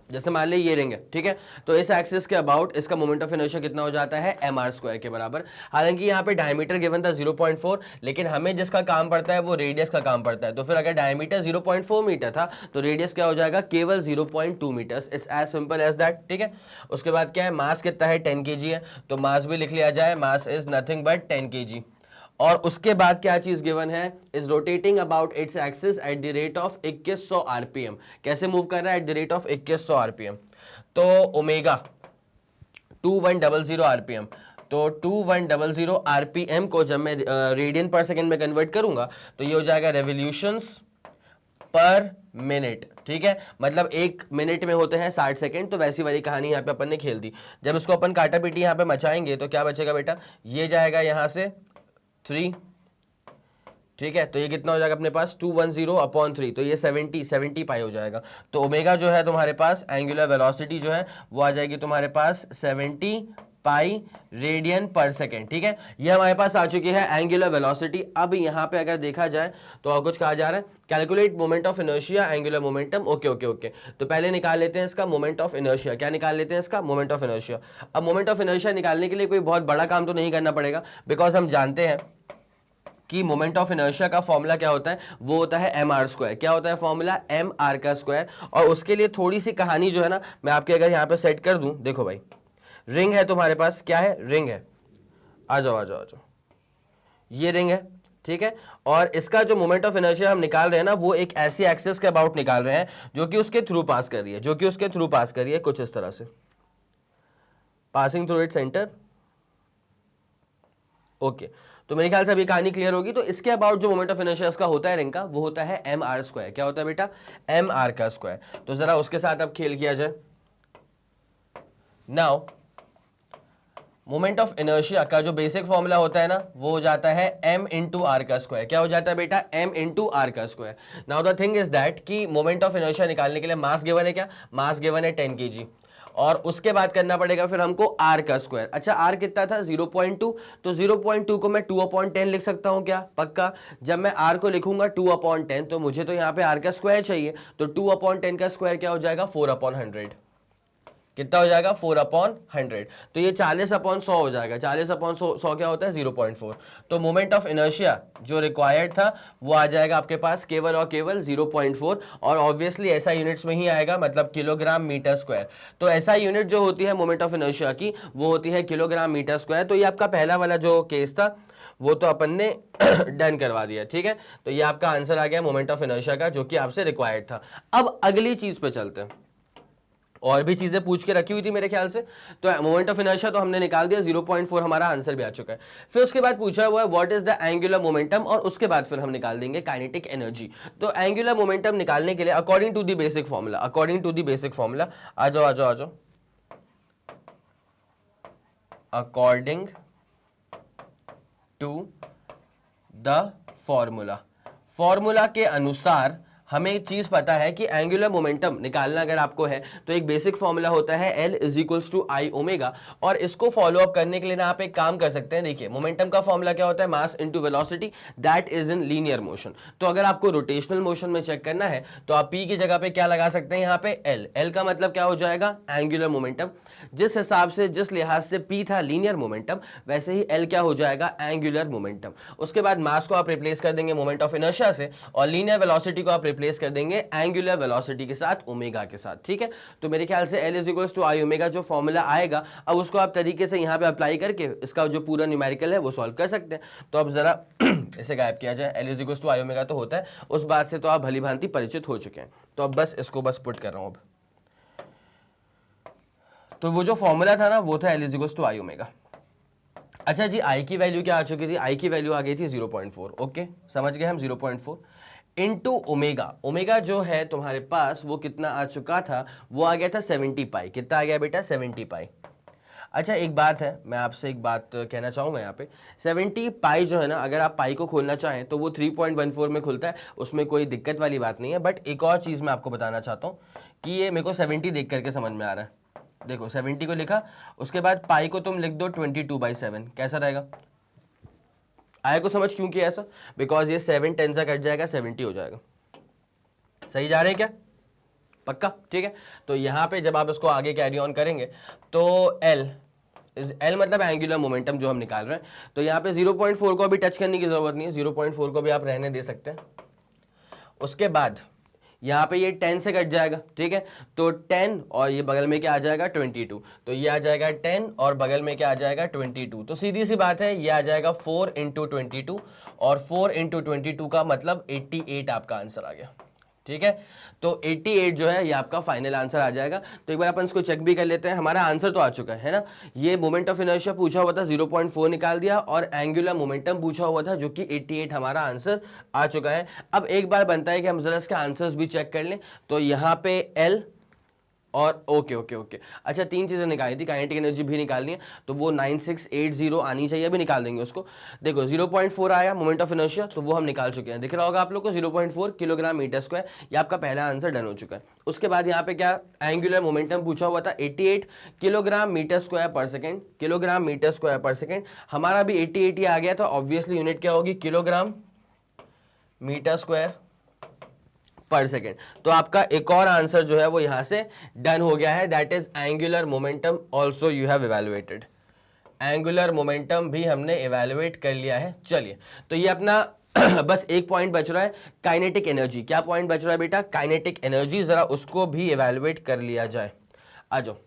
जैसे मान लीजिए ये रिंग है, ठीक है, तो इस एक्सिस के अबाउट इसका मोमेंट ऑफ इनर्शिया कितना हो जाता है? mr² के बराबर। हालांकि यहाँ पे डायमीटर गिवन था 0.4, लेकिन हमें जिसका काम पड़ता है वो रेडियस का काम पड़ता है। तो फिर अगर डायमीटर 0.4 मीटर था तो रेडियस क्या हो जाएगा? केवल 0.2 metres. It's as simple as that, ठीक है। उसके बाद क्या है? मास कितना है? 10 kg है, तो मास भी लिख लिया जाए। Mass is nothing but 10 kg। और उसके बाद क्या चीज गिवन है? Is rotating about its axis at the rate of 2100 RPM. कैसे मूव कर रहा है? At the rate of 2100 RPM. तो ओमेगा 2100 आरपीएम, तो 2100 आरपीएम को जब मैं रेडियन पर सेकेंड में कन्वर्ट करूंगा तो ये हो जाएगा रेवोल्यूशंस पर मिनट, ठीक है। मतलब एक मिनट में होते हैं 60 सेकंड, तो वैसी वाली कहानी यहाँ पे अपन ने खेल दी। जब इसको अपन काटा पीटी यहाँ पे मचाएंगे तो क्या बचेगा बेटा? ये जाएगा यहाँ से 3, ठीक है, तो ये कितना हो जाएगा अपने पास? 210/3, तो ये 70 पाई हो जाएगा। तो ओमेगा जो है तुम्हारे पास, एंगुलर वेलोसिटी जो है वो आ जाएगी तुम्हारे पास 70 पाई रेडियन पर सेकेंड, ठीक है। ये हमारे पास आ चुकी है एंगुलर वेलोसिटी। अब यहाँ पे अगर देखा जाए तो और कुछ कहा जा रहा है, calculate moment of inertia, angular momentum. Okay okay okay, तो पहले निकाल लेते हैं इसका मोमेंट ऑफ इनर्शिया। क्या निकाल लेते हैं इसका? Moment of inertia. अब मोमेंट ऑफ इनर्शिया निकालने के लिए कोई बहुत बड़ा काम तो नहीं करना पड़ेगा, बिकॉज हम जानते हैं कि मोमेंट ऑफ इनर्शिया का फॉर्मूला क्या होता है? वो होता है mr²। क्या होता है फॉर्मूला? mr का स्क्वायर। और उसके लिए थोड़ी सी कहानी जो है ना, मैं आपके अगर यहाँ पे सेट कर दूं, देखो भाई, रिंग है तुम्हारे पास, क्या है? रिंग है। आ जाओ आ जाओ आ जाओ, ये रिंग है, ठीक है। और इसका जो मोमेंट ऑफ इनर्शिया हम निकाल रहे हैं ना, वो एक ऐसी एक्सिस के अबाउट निकाल रहे हैं जो कि उसके थ्रू पास कर रही है, जो कि उसके थ्रू पास कर रही है, कुछ इस तरह से, passing through it centre. Okay, तो मेरे ख्याल से अभी कहानी क्लियर होगी। तो इसके अबाउट जो मोमेंट ऑफ इनर्शिया का होता है रिंग का, वो होता है mr²। क्या होता है बेटा? mr का स्क्वायर। तो जरा उसके साथ अब खेल किया जाए। नाउ मोमेंट ऑफ इनर्शिया का जो बेसिक फॉर्मूला होता है ना, वो हो जाता है m इंटू आर का स्क्वायर। क्या हो जाता है बेटा? m इंटू आर का square. Now the thing is that कि मोमेंट ऑफ इनर्शिया निकालने के लिए मास गिवन है, क्या मास गिवन है? 10 kg। और उसके बाद करना पड़ेगा फिर हमको r का स्क्वायर। अच्छा, r कितना था? 0.2, तो 0.2 को मैं 2/10 लिख सकता हूं क्या? पक्का। जब मैं r को लिखूंगा 2/10, तो मुझे तो यहाँ पे r का स्क्वायर चाहिए, तो 2/10 का स्क्वायर क्या हो जाएगा? 4/100। कितना हो जाएगा? 4/100। तो ये 40/100 हो जाएगा। 40/100 क्या होता है? 0.4। तो मोमेंट ऑफ इनर्शिया जो रिक्वायर्ड था वो आ जाएगा आपके पास केवल और केवल 0.4। और ऑब्वियसली ऐसा यूनिट्स में ही आएगा, मतलब किलोग्राम मीटर स्क्वायर। तो ऐसा यूनिट जो होती है मोमेंट ऑफ इनर्शिया की, वो होती है किलोग्राम मीटर स्क्वायर। तो ये आपका पहला वाला जो केस था वो तो अपन ने डन करवा दिया, ठीक है। तो ये आपका आंसर आ गया मोमेंट ऑफ इनर्शिया का, जो कि आपसे रिक्वायर्ड था। अब अगली चीज पे चलते हैं। और भी चीजें पूछ के रखी हुई थी मेरे ख्याल से। तो मोमेंट ऑफ इनर्शिया तो हमने निकाल दिया, 0.4 हमारा आंसर भी आ चुका है। फिर उसके बाद पूछा हुआ है what is the angular momentum, और उसके बाद फिर हम निकाल देंगे काइनेटिक एनर्जी। तो एंगुलर मोमेंटम निकालने के लिए according to the basic formula, according to the basic formula, आ जाओ आ जाओ आ जाओ, according to the formula. Formula के अनुसार हमें एक चीज पता है कि एंगुलर मोमेंटम निकालना अगर आपको है तो एक बेसिक फॉर्मूला होता है L is equals to I omega, और इसको फॉलो अप करने के लिए ना आप एक काम कर सकते हैं। देखिए मोमेंटम का फॉर्मूला क्या होता है, mass into velocity that is in linear motion. तो अगर आपको रोटेशनल मोशन में चेक करना है तो आप P की जगह पे क्या लगा सकते हैं, यहाँ पे L का मतलब क्या हो जाएगा, एंगुलर मोमेंटम। जिस हिसाब से जिस लिहाज से P था लीनियर मोमेंटम, वैसे ही L क्या हो जाएगा, एंगुलर मोमेंटम। उसके बाद मास को आप रिप्लेस कर देंगे मोमेंट ऑफ इनर्शिया से, और लीनियर वेलोसिटी को आप रिप्लेस कर देंगे एंगुलर वेलोसिटी के साथ, ओमेगा के साथ। ठीक है, तो मेरे ख्याल से L is equals to I omega जो फॉर्मूला आएगा, अब उसको आप तरीके से यहाँ पे अप्लाई करके इसका जो पूरा न्यूमेरिकल है वो सॉल्व कर सकते हैं। तो अब जरा इसे गायब किया जाए, L is equals to I omega तो होता है, उस बात से तो आप भली भांति परिचित हो चुके हैं। तो अब बस इसको बस पुट कर रहा हूँ। अब तो वो जो फॉर्मूला था ना वो था L is equals to I omega. अच्छा जी, I की वैल्यू क्या आ चुकी थी, I की वैल्यू आ गई थी 0.4। ओके, समझ गए हम, 0.4 इंटू ओमेगा। ओमेगा जो है तुम्हारे पास वो कितना आ चुका था, वो आ गया था 70 पाई। कितना आ गया बेटा, 70 पाई। अच्छा एक बात है, मैं आपसे एक बात कहना चाहूँगा यहाँ पे, 70 पाई जो है ना, अगर आप पाई को खोलना चाहें तो वो 3.14 में खुलता है, उसमें कोई दिक्कत वाली बात नहीं है। बट एक और चीज़ मैं आपको बताना चाहता हूँ कि ये मेरे को 70 देख करके समझ में आ रहा है। देखो 70 को लिखा, उसके बाद पाई को तुम लिख दो 22/7, कैसा रहेगा, आया को समझ क्यों किया ऐसा, बिकॉज ये 7 10 से कट जाएगा, 70 हो जाएगा। सही जा रहे हैं क्या, पक्का, ठीक है। तो यहाँ पे जब आप इसको आगे कैरी ऑन करेंगे तो L मतलब एंगुलर मोमेंटम जो हम निकाल रहे हैं, तो यहाँ पे 0.4 को भी टच करने की जरूरत नहीं है, 0.4 को भी आप रहने दे सकते हैं। उसके बाद यहाँ पे ये 10 से कट जाएगा, ठीक है, तो 10 और ये बगल में क्या आ जाएगा 22, तो ये आ जाएगा 10 और बगल में क्या आ जाएगा 22। तो सीधी सी बात है, ये आ जाएगा 4 इंटू 22, और 4 इंटू 22 का मतलब 88 आपका आंसर आ गया। ठीक है, तो 88 जो है ये आपका फाइनल आंसर आ जाएगा। तो एक बार अपन इसको चेक भी कर लेते हैं, हमारा आंसर तो आ चुका है ना। ये मोमेंट ऑफ इनर्शिया पूछा हुआ था, 0.4 निकाल दिया, और एंगुलर मोमेंटम पूछा हुआ था जो कि 88 हमारा आंसर आ चुका है। अब एक बार बनता है कि हम जरा इसके आंसर्स भी चेक कर लें। तो यहाँ पे L और ओके। अच्छा, 3 चीज़ें निकाली थी, काइनेटिक एनर्जी भी निकालनी है, तो वो 9680 आनी चाहिए, अभी निकाल देंगे उसको। देखो 0.4 आया मोमेंट ऑफ इनर्शिया, तो वो हम निकाल चुके हैं, दिख रहा होगा आप लोग को 0.4 किलोग्राम मीटर स्क्वायर, ये आपका पहला आंसर डन हो चुका है। उसके बाद यहाँ पे क्या एंगुलर मोमेंटम पूछा हुआ था, 88 kilogram metre square per second, kilogram metre square per second, हमारा भी 88 आ गया था। ऑब्वियसली यूनिट क्या होगी, kilogram metre square per second. तो आपका एक और आंसर जो है वो यहां से डन हो गया है, that is angular momentum also you have evaluated. Angular momentum भी हमने इवेलुएट कर लिया है। चलिए, तो ये अपना बस एक पॉइंट बच रहा है, काइनेटिक एनर्जी। क्या पॉइंट बच रहा है बेटा, काइनेटिक एनर्जी, जरा उसको भी इवेलुएट कर लिया जाए। आ जाओ,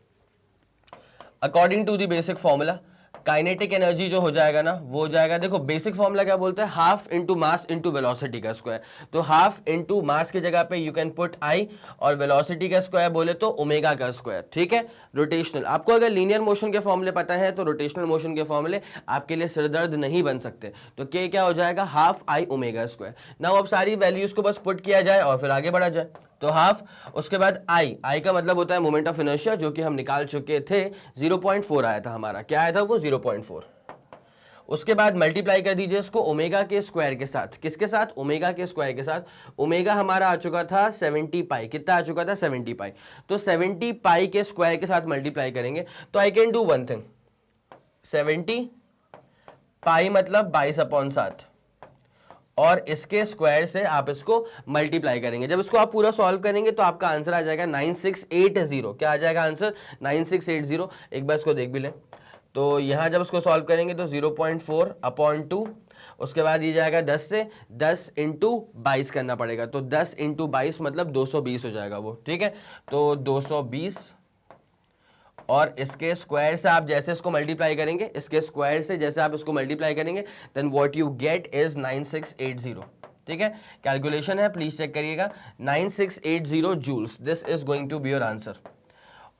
according to the basic formula kinetic energy जो हो जाएगा ना वो हो जाएगा, देखो बेसिक फॉर्मूला क्या बोलता है, half into mass into velocity का स्क्वायर। तो हाफ इंटू मास की जगह पे यू कैन पुट आई, और वेलोसिटी का स्क्वायर बोले तो ओमेगा का स्क्वायर। ठीक है, रोटेशनल, आपको अगर लीनियर मोशन के फॉर्मूले पता है तो रोटेशनल मोशन के फॉर्मूले आपके लिए सिरदर्द नहीं बन सकते। तो के क्या हो जाएगा, half I omega square. Now अब सारी वैल्यूज को बस पुट किया जाए और फिर आगे बढ़ा जाए। तो हाफ, उसके बाद आई का मतलब होता है मोमेंट ऑफ इनर्शिया, जो कि हम निकाल चुके थे, 0.4 आया था हमारा, क्या आया था वो 0.4। उसके बाद मल्टीप्लाई कर दीजिए इसको ओमेगा के स्क्वायर के साथ, किसके साथ, ओमेगा के स्क्वायर के साथ। ओमेगा हमारा आ चुका था 70 पाई, कितना आ चुका था 70 पाई, तो 70 पाई के स्क्वायर के साथ मल्टीप्लाई करेंगे। तो I can do one thing, 70 पाई मतलब 22/7, और इसके स्क्वायर से आप इसको मल्टीप्लाई करेंगे। जब इसको आप पूरा सॉल्व करेंगे तो आपका आंसर आ जाएगा 9680। क्या आ जाएगा आंसर, 9680। एक बार इसको देख भी लें, तो यहां जब इसको सॉल्व करेंगे तो 0.4/2, उसके बाद ये जाएगा 10 से, 10 इंटू 22 करना पड़ेगा, तो 10 इंटू 22 मतलब 220 हो जाएगा वो। ठीक है, तो 220, और इसके स्क्वायर से आप जैसे इसको मल्टीप्लाई करेंगे, इसके स्क्वायर से जैसे आप इसको मल्टीप्लाई करेंगे, then what you get is 9680। ठीक है, कैलकुलेशन है, प्लीज चेक करिएगा, 9680 joules, this is going to be your answer.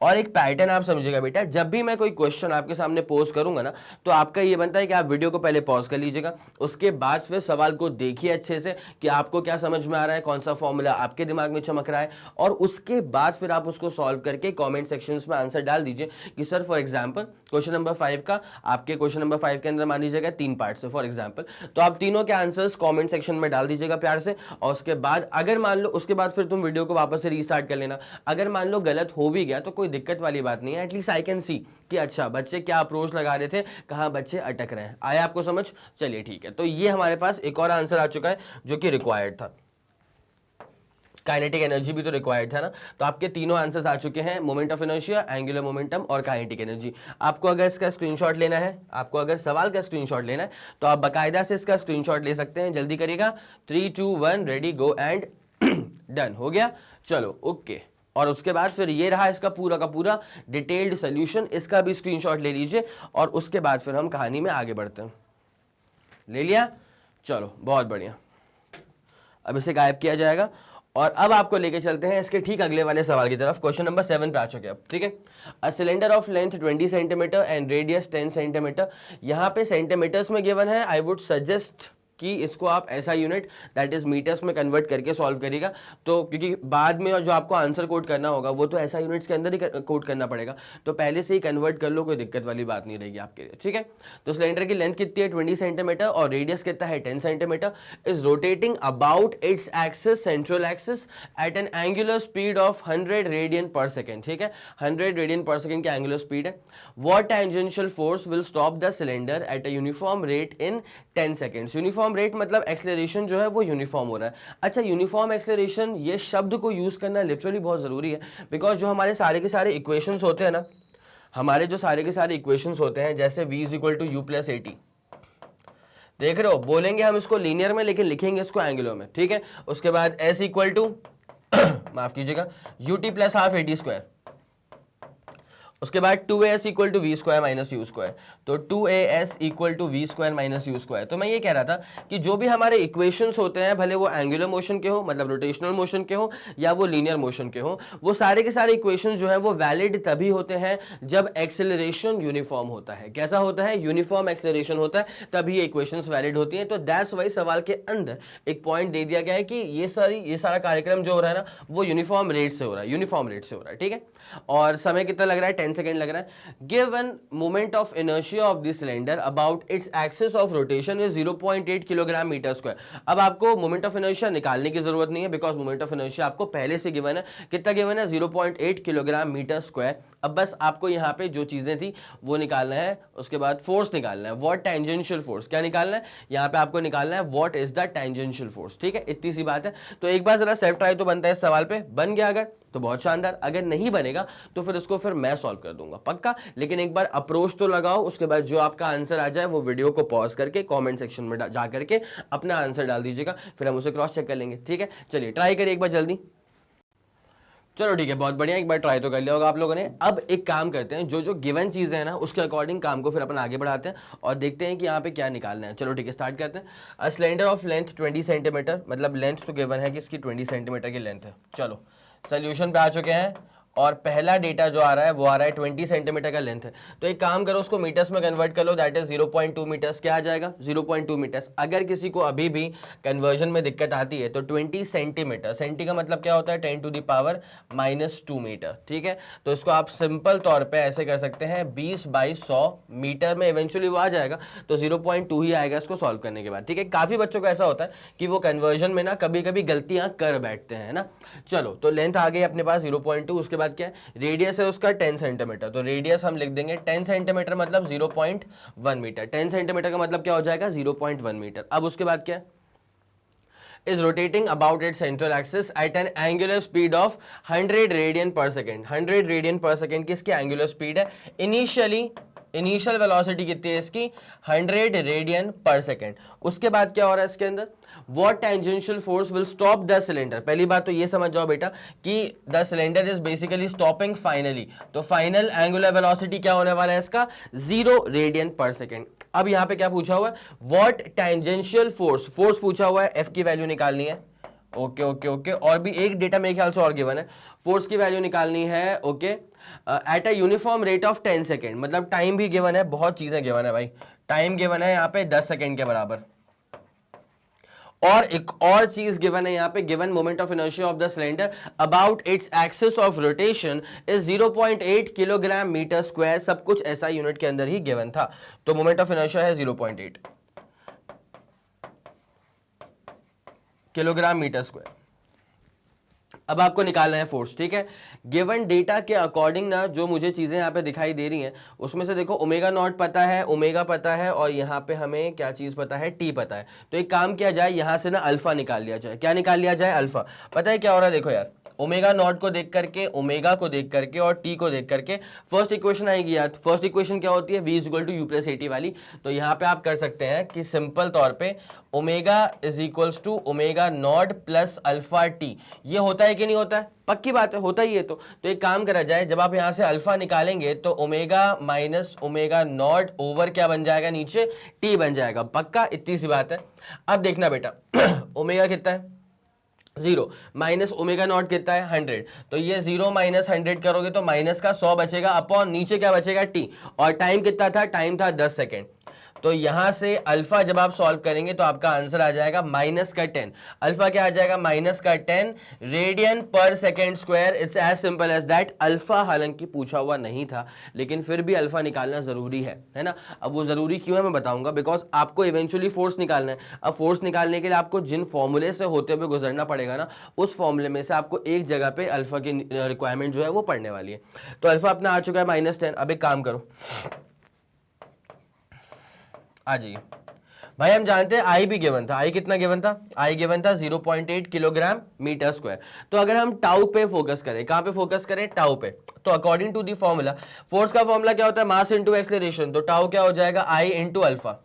और एक पैटर्न आप समझिएगा बेटा, जब भी मैं कोई क्वेश्चन आपके सामने पोज करूंगा ना, तो आपका ये बनता है कि आप वीडियो को पहले पॉज कर लीजिएगा, उसके बाद फिर सवाल को देखिए अच्छे से कि आपको क्या समझ में आ रहा है, कौन सा फॉर्मूला आपके दिमाग में चमक रहा है, और उसके बाद फिर आप उसको सॉल्व करके कमेंट सेक्शंस में आंसर डाल दीजिए कि sir for example question number 5 का, आपके क्वेश्चन नंबर 5 के अंदर मान लीजिएगा 3 पार्ट है फॉर एग्जांपल, तो आप तीनों के आंसर्स कमेंट सेक्शन में डाल दीजिएगा प्यार से, और उसके बाद अगर मान लो उसके बाद फिर तुम वीडियो को वापस से रीस्टार्ट कर लेना। अगर मान लो गलत हो भी गया तो कोई दिक्कत वाली बात नहीं है, एटलीस्ट आई कैन सी कि अच्छा बच्चे क्या अप्रोच लगा रहे थे, कहाँ बच्चे अटक रहे हैं। आया आपको समझ? चलिए ठीक है, तो ये हमारे पास एक और आंसर आ चुका है जो कि रिक्वायर्ड था। काइनेटिक एनर्जी भी तो रिक्वायर्ड था ना, तो आपके तीनों आंसर्स आ चुके हैं, moment of inertia, angular momentum और काइनेटिक एनर्जी। आपको अगर इसका स्क्रीनशॉट लेना है, आपको अगर सवाल का स्क्रीनशॉट लेना है तो आप बाकायदा से इसका स्क्रीनशॉट ले सकते हैं। जल्दी करिएगा, 3 2 1 रेडी गो एंड डन हो गया। चलो ओके, और उसके बाद फिर ये रहा इसका पूरा का पूरा डिटेल्ड सोल्यूशन, इसका भी स्क्रीनशॉट ले लीजिए और उसके बाद फिर हम कहानी में आगे बढ़ते हैं। ले लिया? चलो बहुत बढ़िया, अब इसे गायब किया जाएगा और अब आपको लेके चलते हैं इसके ठीक अगले वाले सवाल की तरफ। क्वेश्चन नंबर 7 पे आ चुके हैं अब, ठीक है। A cylinder of length 20 centimetre and radius 10 centimetre, यहाँ पे सेंटीमीटर्स में गिवन है। आई वुड सजेस्ट कि इसको आप ऐसा यूनिट दैट इज मीटर्स में कन्वर्ट करके सॉल्व करिएगा, तो क्योंकि बाद में जो आपको आंसर कोड करना होगा वो तो ऐसा यूनिट्स के अंदर ही कोड करना पड़ेगा, तो पहले से ही कन्वर्ट कर लो, कोई दिक्कत वाली बात नहीं रहेगी आपके लिए, ठीक है। तो सिलेंडर की लेंथ कितनी है 20 सेंटीमीटर और रेडियस कितना है 10 centimetre, is rotating about its axis, central axis, at an angular speed of 100 radian per second, ठीक है। 100 रेडियन पर सेकेंड की एंगुलर स्पीड है। What tangential force will stop the cylinder at a uniform rate in 10 seconds. Uniform rate मतलब acceleration जो है वो uniform हो रहा है। अच्छा, यूनिफॉर्म एक्सेलरेशन ये शब्द को यूज करना लिटरली बहुत जरूरी है, बिकॉज जो हमारे सारे के सारे इक्वेशंस होते हैं ना, हमारे जो सारे के सारे इक्वेशंस होते हैं, जैसे v is equal to you plus A t, देख रहे हो, बोलेंगे हम इसको लीनियर में लेकिन लिखेंगे इसको एंगुलर में, ठीक है। उसके बाद s इक्वल टू माफ कीजिएगा u t plus half a t square, उसके बाद 2as equal to v square minus u square, तो 2as equal to v square minus u square. तो मैं ये कह रहा था कि जो भी हमारे इक्वेशंस होते हैं, भले वो एंगुलर मोशन के हो, मतलब रोटेशनल मोशन के हो, या वो लीनियर मोशन के हो, वो सारे के सारे इक्वेशंस जो है वो वैलिड तभी होते हैं जब एक्सेलरेशन यूनिफॉर्म होता है। कैसा होता है? यूनिफॉर्म एक्सेलरेशन होता है, तभी ये इक्वेशंस वैलिड होती हैं। तो दैट्स वाई सवाल के अंदर एक पॉइंट दे दिया गया है कि ये सारा कार्यक्रम जो हो रहा है ना वो यूनिफॉर्म रेट से हो रहा है, यूनिफॉर्म रेट से हो रहा है, ठीक है। और समय कितना लग रहा है? 10 सेकेंड लग रहा है। Given moment of inertia of the cylinder about its axis of rotation is 0.8 kilogram metre square. अब आपको मोमेंट ऑफ इनर्शिया निकालने की जरूरत नहीं है, बिकॉज मोमेंट ऑफ इनर्शिया आपको पहले से गिवन है। कितना गिवन है? 0.8 किलोग्राम मीटर स्क्वायर। अब बस आपको यहाँ पे जो चीजें थी वो निकालना है, उसके बाद फोर्स निकालना है। व्हाट टेंजेंशियल फोर्स, क्या निकालना है यहाँ पे? आपको निकालना है what is the tangential force, ठीक है। इतनी सी बात है। तो एक बार जरा सेल्फ ट्राई तो बनता है इस सवाल पे। बन गया अगर तो बहुत शानदार, अगर नहीं बनेगा तो फिर उसको फिर मैं सॉल्व कर दूंगा पक्का। लेकिन एक बार अप्रोच तो लगाओ, उसके बाद जो आपका आंसर आ जाए वो वीडियो को पॉज करके कमेंट सेक्शन में जा करके अपना आंसर डाल दीजिएगा, फिर हम उसे क्रॉस चेक कर लेंगे, ठीक है। चलिए ट्राई करिए एक बार जल्दी। चलो ठीक है, बहुत बढ़िया, एक बार ट्राई तो कर लिया होगा आप लोगों ने। अब एक काम करते हैं, जो गिवन चीजें हैं ना उसके अकॉर्डिंग काम को फिर अपन आगे बढ़ाते हैं और देखते हैं कि यहाँ पे क्या निकालना है। चलो ठीक है, स्टार्ट करते हैं। A cylinder of length 20 centimetre, मतलब लेंथ तो गिवन है कि इसकी 20 सेंटीमीटर की लेंथ है। चलो सोल्यूशन पे आ चुके हैं और पहला डेटा जो आ रहा है वो आ रहा है 20 सेंटीमीटर का लेंथ है। तो एक काम करो, उसको मीटर्स में कन्वर्ट कर लो, दैट इज 0.2 मीटर्स। क्या आ जाएगा? 0.2 मीटर्स। अगर किसी को अभी भी कन्वर्जन में दिक्कत आती है तो 20 सेंटीमीटर, सेंटी का मतलब क्या होता है? 10 टू द पावर -2 मीटर, ठीक है। तो इसको आप सिंपल तौर पर ऐसे कर सकते हैं, 20 बाई 100 मीटर में इवेंचुअली वो आ जाएगा, तो 0.2 ही आएगा इसको सॉल्व करने के बाद, ठीक है। काफी बच्चों को ऐसा होता है कि वो कन्वर्जन में ना कभी कभी गलतियां कर बैठते हैं ना। चलो, तो लेंथ आ गई अपने पास 0.2, उसके बाद क्या है? रेडियस है उसका 10 सेंटीमीटर, तो रेडियस हम लिख देंगे 10 सेंटीमीटर मतलब 0.1 मीटर। 10 सेंटीमीटर का मतलब क्या हो जाएगा? 0.1 मीटर। अब उसके बाद क्या है? is rotating about its central axis at an angular speed of 100 radian per second. 100 radian per second की इसकी एंगुलर स्पीड है। इनिशियल वेलोसिटी कितनी है इसकी? 100 रेडियन पर सेकेंड। उसके बाद क्या हो रहा है इसके अंदर? What tangential force will stop the cylinder? पहली बात तो ये समझ जाओ बेटा कि the cylinder is basically stopping finally, तो फाइनल एंगुलर वेलोसिटी क्या होने वाला है इसका? 0 रेडियन पर सेकेंड। अब यहाँ पे क्या पूछा हुआ है? What tangential force, फोर्स पूछा हुआ है, F की वैल्यू निकालनी है। ओके ओके ओके, और भी एक डेटा मेरे ख्याल से और गिवन है, फोर्स की वैल्यू निकालनी है। Okay, eight a uniform rate of 10 second, मतलब टाइम भी गिवन है, बहुत चीजें गिवन है भाई। टाइम गिवन है यहाँ पे 10 सेकेंड के बराबर। और एक और चीज गिवन है यहाँ पे, given moment of inertia of the cylinder about its axis of rotation is 0.8 kilogram metre square. सब कुछ ऐसा यूनिट के अंदर ही गिवन था, तो मोमेंट ऑफ इनर्शिया है 0.8 किलोग्राम मीटर स्क्वायर। अब आपको निकालना है फोर्स, ठीक है। गिवन डेटा के अकॉर्डिंग ना जो मुझे चीजें यहाँ पे दिखाई दे रही हैं उसमें से देखो ओमेगा नॉट पता है, ओमेगा पता है, और यहाँ पे हमें क्या चीज पता है, टी पता है। तो एक काम किया जाए, यहाँ से ना अल्फा निकाल लिया जाए। क्या निकाल लिया जाए? अल्फा। पता है क्या हो रहा है? देखो यार, ओमेगा नॉट को देख करके, ओमेगा को देख करके और टी को देख करके फर्स्ट इक्वेशन आएगी यार। फर्स्ट इक्वेशन क्या होती है? v equal to you plus A t वाली। तो यहाँ पे आप कर सकते हैं कि सिंपल तौर पे omega is equals to omega naught plus alpha t. ये होता है कि नहीं होता है? पक्की बात है, होता ही है। तो एक काम करा जाए, जब आप यहां से अल्फा निकालेंगे तो omega minus omega naught over क्या बन जाएगा? नीचे टी बन जाएगा। पक्का, इतनी सी बात है। अब देखना बेटा ओमेगा कितना है? 0 माइनस ओमेगा नॉट कितना है? 100। तो ये 0 माइनस 100 करोगे तो माइनस का 100 बचेगा, अपॉन नीचे क्या बचेगा? टी। और टाइम कितना था? टाइम था 10 सेकेंड। तो यहां से अल्फा जब आप सॉल्व करेंगे तो आपका आंसर आ जाएगा माइनस का 10। अल्फा क्या आ जाएगा? माइनस का 10 radian per second square. It's as simple as that. Alpha हालांकि पूछा हुआ नहीं था, लेकिन फिर भी अल्फा निकालना जरूरी है ना। अब वो जरूरी क्यों है मैं बताऊंगा, बिकॉज आपको इवेंचुअली फोर्स निकालना है। अब फोर्स निकालने के लिए आपको जिन फॉर्मूले से होते हुए गुजरना पड़ेगा ना, उस फॉर्मूले में से आपको एक जगह पे अल्फा की रिक्वायरमेंट जो है वो पड़ने वाली है। तो अल्फा अपना आ चुका है -10। अब एक काम करो, आ जाइए भाई। हम जानते हैं आई भी गिवन था। आई कितना गिवन था? आई गिवन था 0.8 किलोग्राम मीटर स्क्वायर। तो अगर हम टाउ पे फोकस करें, कहां पे फोकस करें? टाउ पे। तो according to the formula, force का फॉर्मूला क्या होता है? Mass into acceleration. तो टाउ क्या हो जाएगा? आई इंटू अल्फा।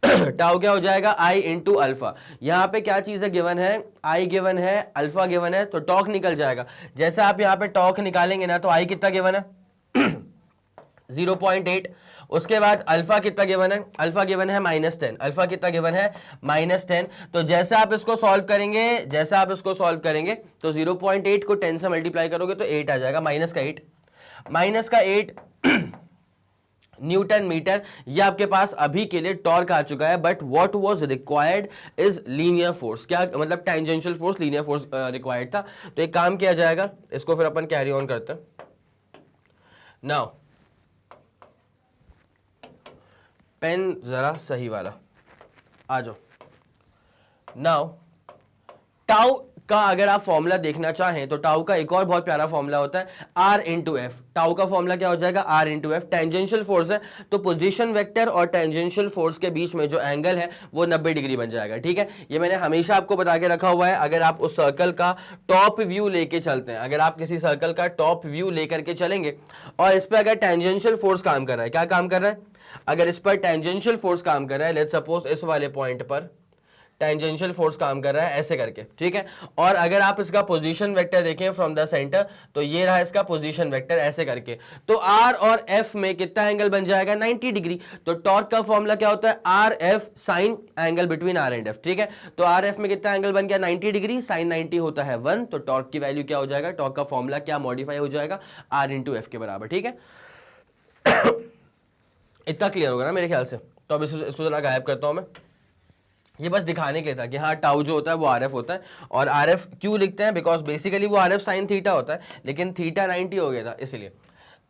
टाउ क्या हो जाएगा? आई इंटू अल्फा। यहां पे क्या चीज है गिवन है? आई गिवन है, अल्फा गिवन है, तो टॉक निकल जाएगा। जैसे आप यहां पे टॉक निकालेंगे ना, तो आई कितना गिवन है? 0.8। उसके बाद अल्फा कितना गिवन है? अल्फा गिवन है -10। अल्फा कितना गिवन है? -10। तो जैसे आप इसको सॉल्व करेंगे, तो 0.8 को 10 से मल्टीप्लाई करोगे तो 8 आ जाएगा। माइनस का 8 न्यूटन मीटर। ये आपके पास अभी के लिए टॉर्क आ चुका है, but what was required is linear force. क्या मतलब? Tangential force, linear force required था। तो एक काम किया जाएगा, इसको फिर अपन कैरी ऑन करते हैं। नाउ पेन जरा सही वाला आ जाओ। नाउ टाउ का अगर आप फॉर्मूला देखना चाहें तो टाउ का एक और बहुत प्यारा फॉर्मूला होता है R इंटू एफ। टाउ का फॉर्मूला क्या हो जाएगा? R into F. Tangential force है तो पोजीशन वेक्टर और टेंजेंशियल फोर्स के बीच में जो एंगल है वो 90 डिग्री बन जाएगा। ठीक है, ये मैंने हमेशा आपको बता के रखा हुआ है। अगर आप उस सर्कल का टॉप व्यू लेके चलते हैं, अगर आप किसी सर्कल का टॉप व्यू लेकर के चलेंगे और इस पर अगर टेंजेंशियल फोर्स काम कर रहा है, क्या काम कर रहा है? अगर इस पर टेंजेंशियल फोर्स काम कर रहा है, लेट्स सपोज इस वाले पॉइंट पर टेंजेंशियल फोर्स काम कर रहा है ऐसे करके, ठीक है। और अगर आप इसका पोजीशन वेक्टर देखें फ्रॉम द सेंटर, तो ये रहा इसका पोजीशन वेक्टर ऐसे करके, तो आर और एफ में कितना एंगल बन जाएगा? 90 डिग्री। तो टॉर्क का फॉर्मूला क्या होता है? R F sine angle between r and F, ठीक है। तो आर एफ में कितना एंगल बन गया? 90 डिग्री। साइन 90 होता है 1, तो टॉर्क की वैल्यू क्या हो जाएगा? टॉर्क का फॉर्मूला क्या मॉडिफाई हो जाएगा? आर इंटू एफ के बराबर, ठीक है। इतना क्लियर होगा ना मेरे ख्याल से। तो अब इसको जरा गायब करता हूं मैं। ये बस दिखाने के लिए था कि हाँ टाउ जो होता है वो आर एफ होता है। और आर एफ क्यों लिखते हैं? बिकॉज बेसिकली वो आर एफ साइन थीटा होता है, लेकिन थीटा 90 हो गया था इसलिए।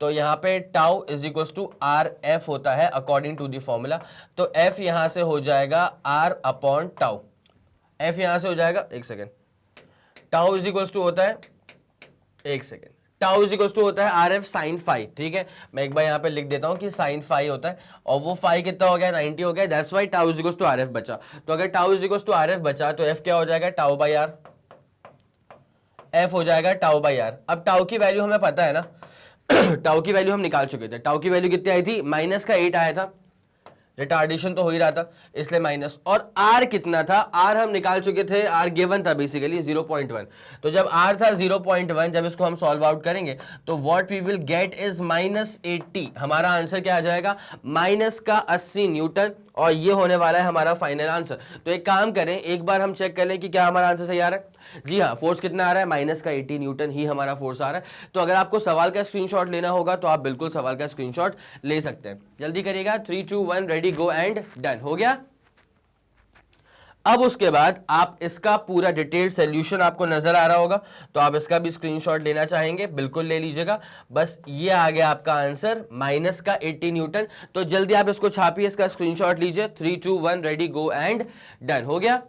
तो यहाँ पे tau is equal to r F होता है अकॉर्डिंग टू द फॉर्मूला। तो एफ यहां से हो जाएगा आर अपॉन टाउ। एफ यहां से हो जाएगा, एक second, tau is equal to होता है, एक second, tau is equal to होता है आर एफ साइन फाई, ठीक है। मैं एक बार यहाँ पे लिख देता हूँ कि साइन फाई होता है, और वो फाई कितना हो गया? 90 हो गया। That's why tau is equal to r F बचा। तो अगर tau is equal to r F बचा तो एफ क्या हो जाएगा? Tau by are. एफ हो जाएगा टाउ बाई आर। अब टाउ की वैल्यू हमें पता है ना, टाउ की वैल्यू हम निकाल चुके थे। टाउ की वैल्यू कितनी आई थी? -8 आया था। रिटार्डेशन तो हो ही रहा था इसलिए माइनस। और आर कितना था? आर हम निकाल चुके थे, आर गिवन था बेसिकली 0.1। तो जब आर था 0.1, जब इसको हम सॉल्व आउट करेंगे तो what we will get is -80। हमारा आंसर क्या आ जाएगा? -80 न्यूटन। और ये होने वाला है हमारा फाइनल आंसर। तो एक काम करें, एक बार हम चेक कर लें कि क्या हमारा आंसर सही आ रहा है। जी हाँ, फोर्स कितना आ रहा है? -80 न्यूटन ही हमारा फोर्स आ रहा है। तो अगर आपको सवाल का स्क्रीनशॉट लेना होगा तो आप बिल्कुल सवाल का स्क्रीनशॉट ले सकते हैं। जल्दी करिएगा, 3 2 1 रेडी गो एंड डन। हो गया। अब उसके बाद आप इसका पूरा डिटेल्ड सॉल्यूशन आपको नजर आ रहा होगा, तो आप इसका भी स्क्रीनशॉट लेना चाहेंगे बिल्कुल ले लीजिएगा। बस ये आ गया आपका आंसर माइनस का 80 न्यूटन। तो जल्दी आप इसको छापिए, इसका स्क्रीनशॉट लीजिए। 3 2 1 रेडी गो एंड डन हो गया।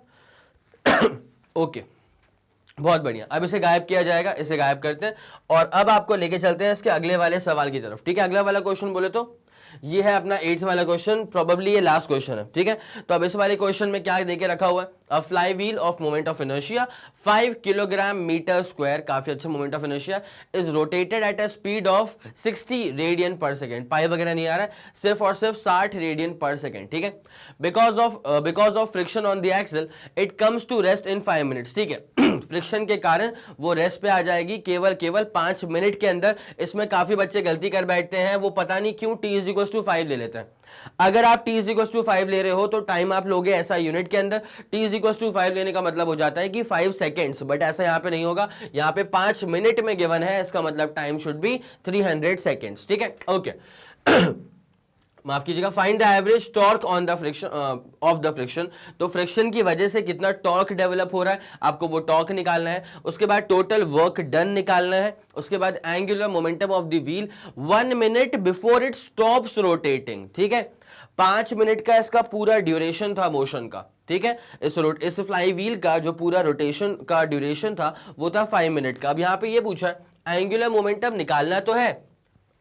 ओके बहुत बढ़िया। अब इसे गायब किया जाएगा, इसे गायब करते हैं और अब आपको लेके चलते हैं इसके अगले वाले सवाल की तरफ। ठीक है, अगला वाला क्वेश्चन बोले तो ये है अपना 8th वाला क्वेश्चन, प्रोबेबली ये लास्ट क्वेश्चन है। ठीक है, तो अब इस वाले क्वेश्चन में क्या देके रखा हुआ है, a flywheel of moment of inertia 5 kilogram metre square, काफी अच्छा moment of inertia, is rotated at a speed of 60 radian per second. Pi वगैरह नहीं आ रहा है, सिर्फ और सिर्फ 60 रेडियन पर सेकेंड। ठीक है, because of friction on the axle it comes to rest in 5 minutes. ठीक है, फ्रिक्शन के कारण वो रेस्ट पे आ जाएगी केवल 5 मिनट के अंदर। इसमें काफी बच्चे गलती कर बैठते हैं, वो पता नहीं क्यों t = 5 ले लेते हैं। अगर आप t = 5 ले रहे हो तो टाइम आप लोगे ऐसा यूनिट के अंदर। t = 5 लेने का मतलब हो जाता है कि 5 सेकेंड्स, बट ऐसा यहां पे नहीं होगा, यहां पे 5 मिनट में गिवन है, इसका मतलब टाइम शुड बी 300 सेकेंड्स। ठीक है, ओके माफ कीजिएगा, find the average torque on the friction of the friction. तो फ्रिक्शन की वजह से कितना टॉर्क डेवलप हो रहा है, आपको वो टॉर्क निकालना है। उसके बाद टोटल वर्क डन निकालना है। उसके बाद angular momentum of the wheel 1 minute before it stops rotating. ठीक है, 5 मिनट का इसका पूरा ड्यूरेशन था मोशन का। ठीक है, इस फ्लाई व्हील का जो पूरा रोटेशन का ड्यूरेशन था वो था 5 मिनट का। अब यहां पे ये पूछा है एंगुलर मोमेंटम निकालना तो है,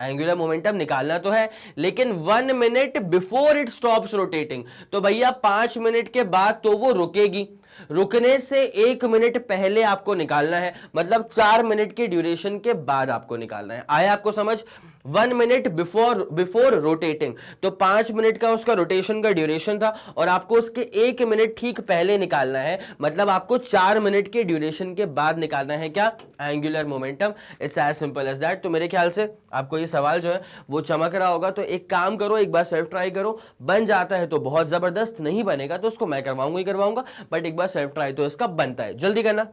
एंगुलर मोमेंटम निकालना तो है, लेकिन 1 minute before it stops rotating. तो भैया 5 मिनट के बाद तो वो रुकेगी, रुकने से 1 मिनट पहले आपको निकालना है, मतलब 4 मिनट के ड्यूरेशन के बाद आपको निकालना है। आया आपको समझ? 1 मिनट बिफोर रोटेटिंग, तो 5 मिनट का उसका रोटेशन का ड्यूरेशन था और आपको उसके 1 मिनट ठीक पहले निकालना है, मतलब आपको 4 मिनट के ड्यूरेशन के बाद निकालना है क्या, angular momentum. It's as simple as that. तो मेरे ख्याल से आपको ये सवाल जो है वो चमक रहा होगा। तो एक काम करो, एक बार सेल्फ ट्राई करो, बन जाता है तो बहुत जबरदस्त, नहीं बनेगा तो उसको मैं करवाऊंगा ही करवाऊंगा, बट एक बार सेल्फ ट्राई तो इसका बनता है, जल्दी करना।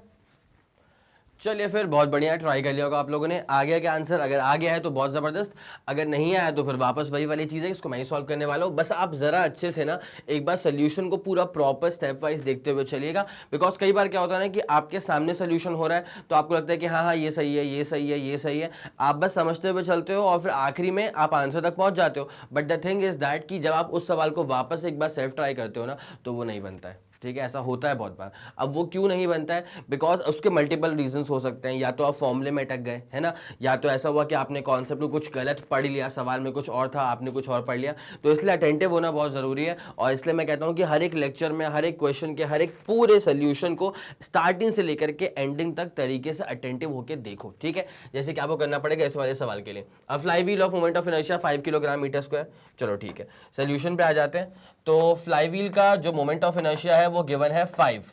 चलिए फिर, बहुत बढ़िया ट्राई कर लिया होगा आप लोगों ने। आ गया क्या आंसर? अगर आ गया है तो बहुत ज़बरदस्त, अगर नहीं आया तो फिर वापस वही वाली चीज़ है, इसको मैं ही सॉल्व करने वाला हूँ। बस आप ज़रा अच्छे से ना एक बार सोल्यूशन को पूरा प्रॉपर स्टेप वाइज देखते हुए चलिएगा, बिकॉज कई बार क्या होता है ना कि आपके सामने सोल्यूशन हो रहा है तो आपको लगता है कि हाँ हाँ ये सही है, ये सही है, ये सही है, आप बस समझते हुए चलते हो और फिर आखिरी में आप आंसर तक पहुँच जाते हो। But the thing is that कि जब आप उस सवाल को वापस एक बार सेल्फ ट्राई करते हो ना तो वो नहीं बनता है। ठीक है, ऐसा होता है बहुत बार। अब वो क्यों नहीं बनता है? बिकॉज उसके मल्टीपल रीजंस हो सकते हैं, या तो आप फॉर्मूले में अटक गए, है ना, या तो ऐसा हुआ कि आपने कॉन्सेप्ट को कुछ गलत पढ़ लिया, सवाल में कुछ और था, आपने कुछ और पढ़ लिया। तो इसलिए अटेंटिव होना बहुत ज़रूरी है, और इसलिए मैं कहता हूँ कि हर एक लेक्चर में, हर एक क्वेश्चन के, हर एक पूरे सोल्यूशन को स्टार्टिंग से लेकर के एंडिंग तक तरीके से अटेंटिव होकर देखो। ठीक है, जैसे कि आपको करना पड़ेगा इस वाले सवाल के लिए। A flywheel of moment of inertia 5 kilogram metre square. चलो ठीक है, सोल्यूशन पे आ जाते हैं। तो फ्लाई व्हील का जो मोमेंट ऑफ इनर्शिया है वो गिवन है 5,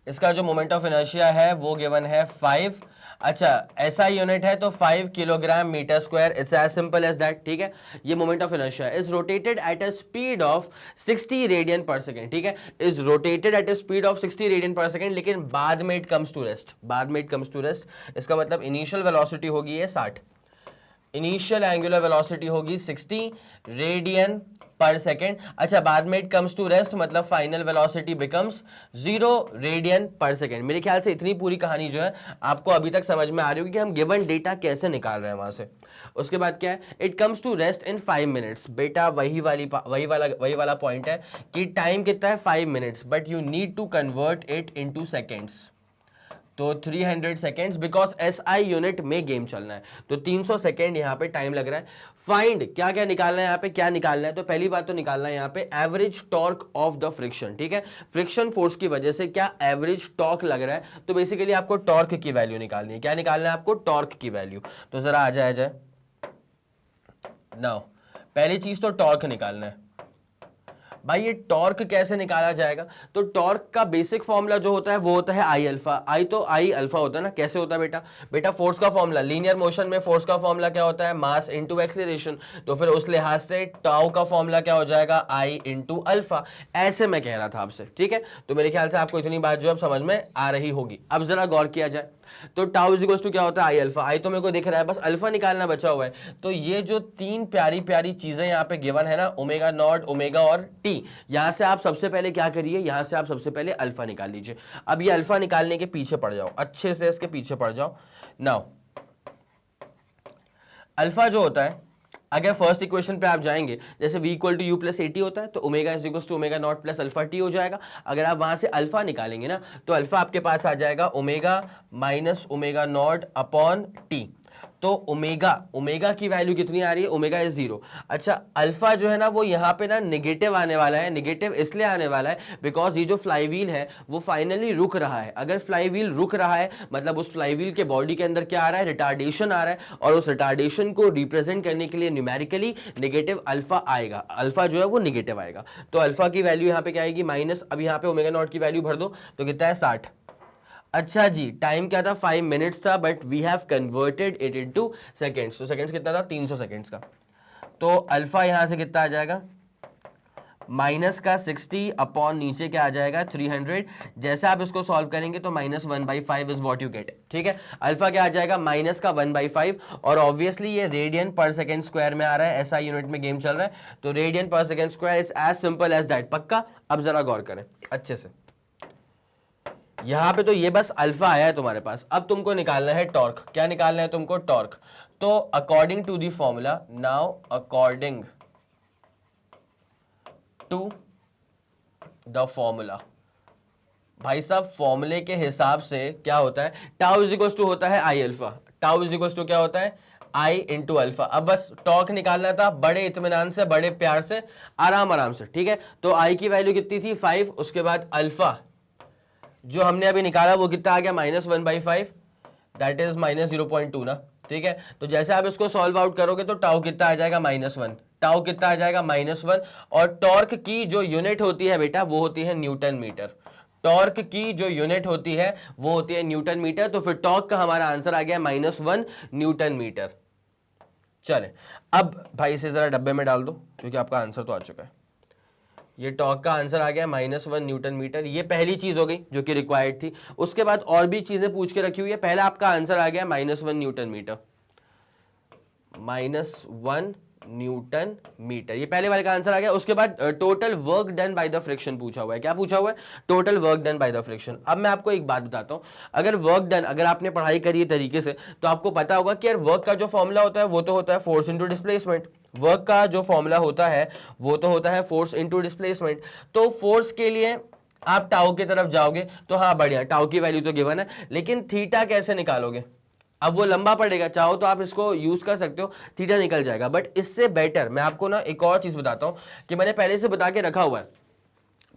इसका जो मोमेंट ऑफ इनर्शिया है वो गिवन है 5। अच्छा, ऐसा यूनिट है तो 5 kilogram metre square, it's as simple as that. ठीक है, ये moment of inertia is rotated at a speed of 60 radian per second. ठीक है, is rotated at a speed of 60 radian per second, लेकिन बाद में इट कम्स टू रेस्ट, बाद में इट कम्स टू रेस्ट। इसका मतलब इनिशियल वेलोसिटी होगी ये 60, इनिशियल एंगुलर वेलोसिटी होगी 60 रेडियन पर सेकेंड। अच्छा, बाद में इट कम्स टू रेस्ट, मतलब final velocity becomes 0 radian per second. मेरे ख्याल से इतनी पूरी कहानी जो है आपको अभी तक समझ में आ रही होगी कि हम गिवन डेटा कैसे निकाल रहे हैं वहां से। उसके बाद क्या है, it comes to rest in 5 minutes. बेटा वही वाला पॉइंट है कि टाइम कितना है 5 minutes, but you need to convert it into seconds. तो 300 सेकेंड्स, बिकॉज एसआई यूनिट में गेम चलना है, तो 300 सेकेंड यहाँ पे टाइम लग रहा है। फाइंड क्या क्या निकालना है यहाँ पे, क्या निकालना है? तो पहली बात तो निकालना है यहाँ पे average torque of the friction. ठीक है, फ्रिक्शन फोर्स की वजह से क्या एवरेज टॉर्क लग रहा है, तो बेसिकली आपको टॉर्क की वैल्यू निकालनी है। क्या निकालना है आपको? टॉर्क की वैल्यू। तो जरा आ जाए नाउ, पहली चीज तो टॉर्क निकालना है। भाई ये टॉर्क कैसे निकाला जाएगा? तो टॉर्क का बेसिक फॉर्मूला जो होता है वो होता है आई अल्फा। आई अल्फा होता है ना। कैसे होता है बेटा फोर्स का फॉर्मूला, लीनियर मोशन में फोर्स का फॉर्मूला क्या होता है? Mass into acceleration. तो फिर उस लिहाज से टाउ का फॉर्मूला क्या हो जाएगा? आई इनटू अल्फा। ऐसे मैं कह रहा था आपसे। ठीक है, तो मेरे ख्याल से आपको इतनी बात जो अब समझ में आ रही होगी। अब जरा गौर किया जाए, तो टाउ इज इक्वल्स टू क्या होता है? I alpha. आई तो मेरे को दिख रहा है, बस अल्फा निकालना बचा हुआ है। तो ये जो तीन प्यारी प्यारी चीजें यहाँ पे गिवन है ना, ओमेगा नॉट, ओमेगा और टी, टी। यहां से आप सबसे पहले क्या करिए, यहां से आप सबसे पहले अल्फा निकाल लीजिए। अब ये अल्फा निकालने के पीछे पड़ जाओ, अच्छे से इसके पीछे पड़ जाओ। नाउ अल्फा जो होता है, अगर फर्स्ट इक्वेशन पे आप जाएंगे, जैसे v equal to you plus a t होता है, तो omega is equal to omega naught plus alpha t हो जाएगा। अगर आप वहां से अल्फा निकालेंगे ना, तो अल्फा आपके पास आ जाएगा omega minus omega naught upon T. तो ओमेगा की वैल्यू कितनी आ रही है, ओमेगा इज 0। अच्छा, अल्फा जो है ना वो यहाँ पे ना निगेटिव आने वाला है। निगेटिव इसलिए आने वाला है बिकॉज ये जो फ्लाईव्हील है वो फाइनली रुक रहा है। अगर फ्लाईव्हील रुक रहा है मतलब उस फ्लाईव्हील के बॉडी के अंदर क्या आ रहा है, रिटार्डेशन आ रहा है, और उस रिटार्डेशन को रिप्रेजेंट करने के लिए न्यूमेरिकली नेगेटिव अल्फा आएगा। अल्फा जो है वो निगेटिव आएगा, तो अल्फा की वैल्यू यहाँ पे क्या आएगी, माइनस। अब यहाँ पे ओमेगा नॉट की वैल्यू भर दो तो कितना है, 60। अच्छा जी, टाइम क्या था, 5 मिनट्स था, but we have converted it into seconds. तो सेकंड्स कितना था, 300 सेकंड्स का। तो अल्फा यहां से कितना आ जाएगा, माइनस का 60 अपॉन नीचे क्या आ जाएगा, 300। जैसे आप इसको सॉल्व करेंगे तो -1/5 इज व्हाट यू गेट। ठीक है, अल्फा क्या आ जाएगा, माइनस का 1/5, और ऑब्वियसली ये रेडियन पर सेकेंड स्क्वायर में आ रहा है, एसआई यूनिट में गेम चल रहा है, तो radian per second square is as simple as that. पक्का? अब जरा गौर करें अच्छे से, यहां पे तो ये बस अल्फा आया है तुम्हारे पास। अब तुमको निकालना है टॉर्क। क्या निकालना है तुमको, टॉर्क। तो according to the formula, now according to the formula, भाई साहब फॉर्मूले के हिसाब से क्या होता है, टाउ इज इक्वल टू होता है I alpha. Tau is equal to क्या होता है, आई इंटू अल्फा। अब बस टॉर्क निकालना था, बड़े इत्मीनान से, बड़े प्यार से, आराम आराम से। ठीक है, तो आई की वैल्यू कितनी थी, 5। उसके बाद अल्फा जो हमने अभी निकाला वो कितना आ गया, -1/5, दैट इज -0.2 ना। ठीक है, तो जैसे आप इसको सॉल्व आउट करोगे तो टाउ कितना आ जाएगा, -1। टाउ कितना आ जाएगा, -1। और टॉर्क की जो यूनिट होती है बेटा वो होती है न्यूटन मीटर। टॉर्क की जो यूनिट होती है वो होती है न्यूटन मीटर। तो फिर टॉर्क का हमारा आंसर आ गया -1 न्यूटन मीटर। चले, अब भाई इसे जरा डब्बे में डाल दो क्योंकि आपका आंसर तो आ चुका है। ये टॉर्क का आंसर आ गया -1 न्यूटन मीटर। ये पहली चीज हो गई जो कि रिक्वायर्ड थी। उसके बाद और भी चीजें पूछ के रखी हुई है। पहला आपका आंसर आ गया -1 न्यूटन मीटर, -1 न्यूटन मीटर, ये पहले वाले का आंसर आ गया। उसके बाद total work done by the friction पूछा हुआ है। क्या पूछा हुआ है, total work done by the friction. अब मैं आपको एक बात बताता हूं, अगर वर्क डन, अगर आपने पढ़ाई करी है तरीके से, तो आपको पता होगा कि यार वर्क का जो फॉर्मूला होता है वो तो होता है फोर्स इंटू डिस्प्लेसमेंट। वर्क का जो फॉर्मूला होता है वो तो होता है फोर्स इंटू डिस्प्लेसमेंट। तो फोर्स के लिए आप टाउ की तरफ जाओगे तो हाँ बढ़िया, टाउ की वैल्यू तो गिवन है, लेकिन थीटा कैसे निकालोगे, अब वो लंबा पड़ेगा। चाहो तो आप इसको यूज कर सकते हो, थीटा निकल जाएगा। बट इससे बेटर मैं आपको ना एक और चीज बताता हूं कि मैंने पहले से बता के रखा हुआ है,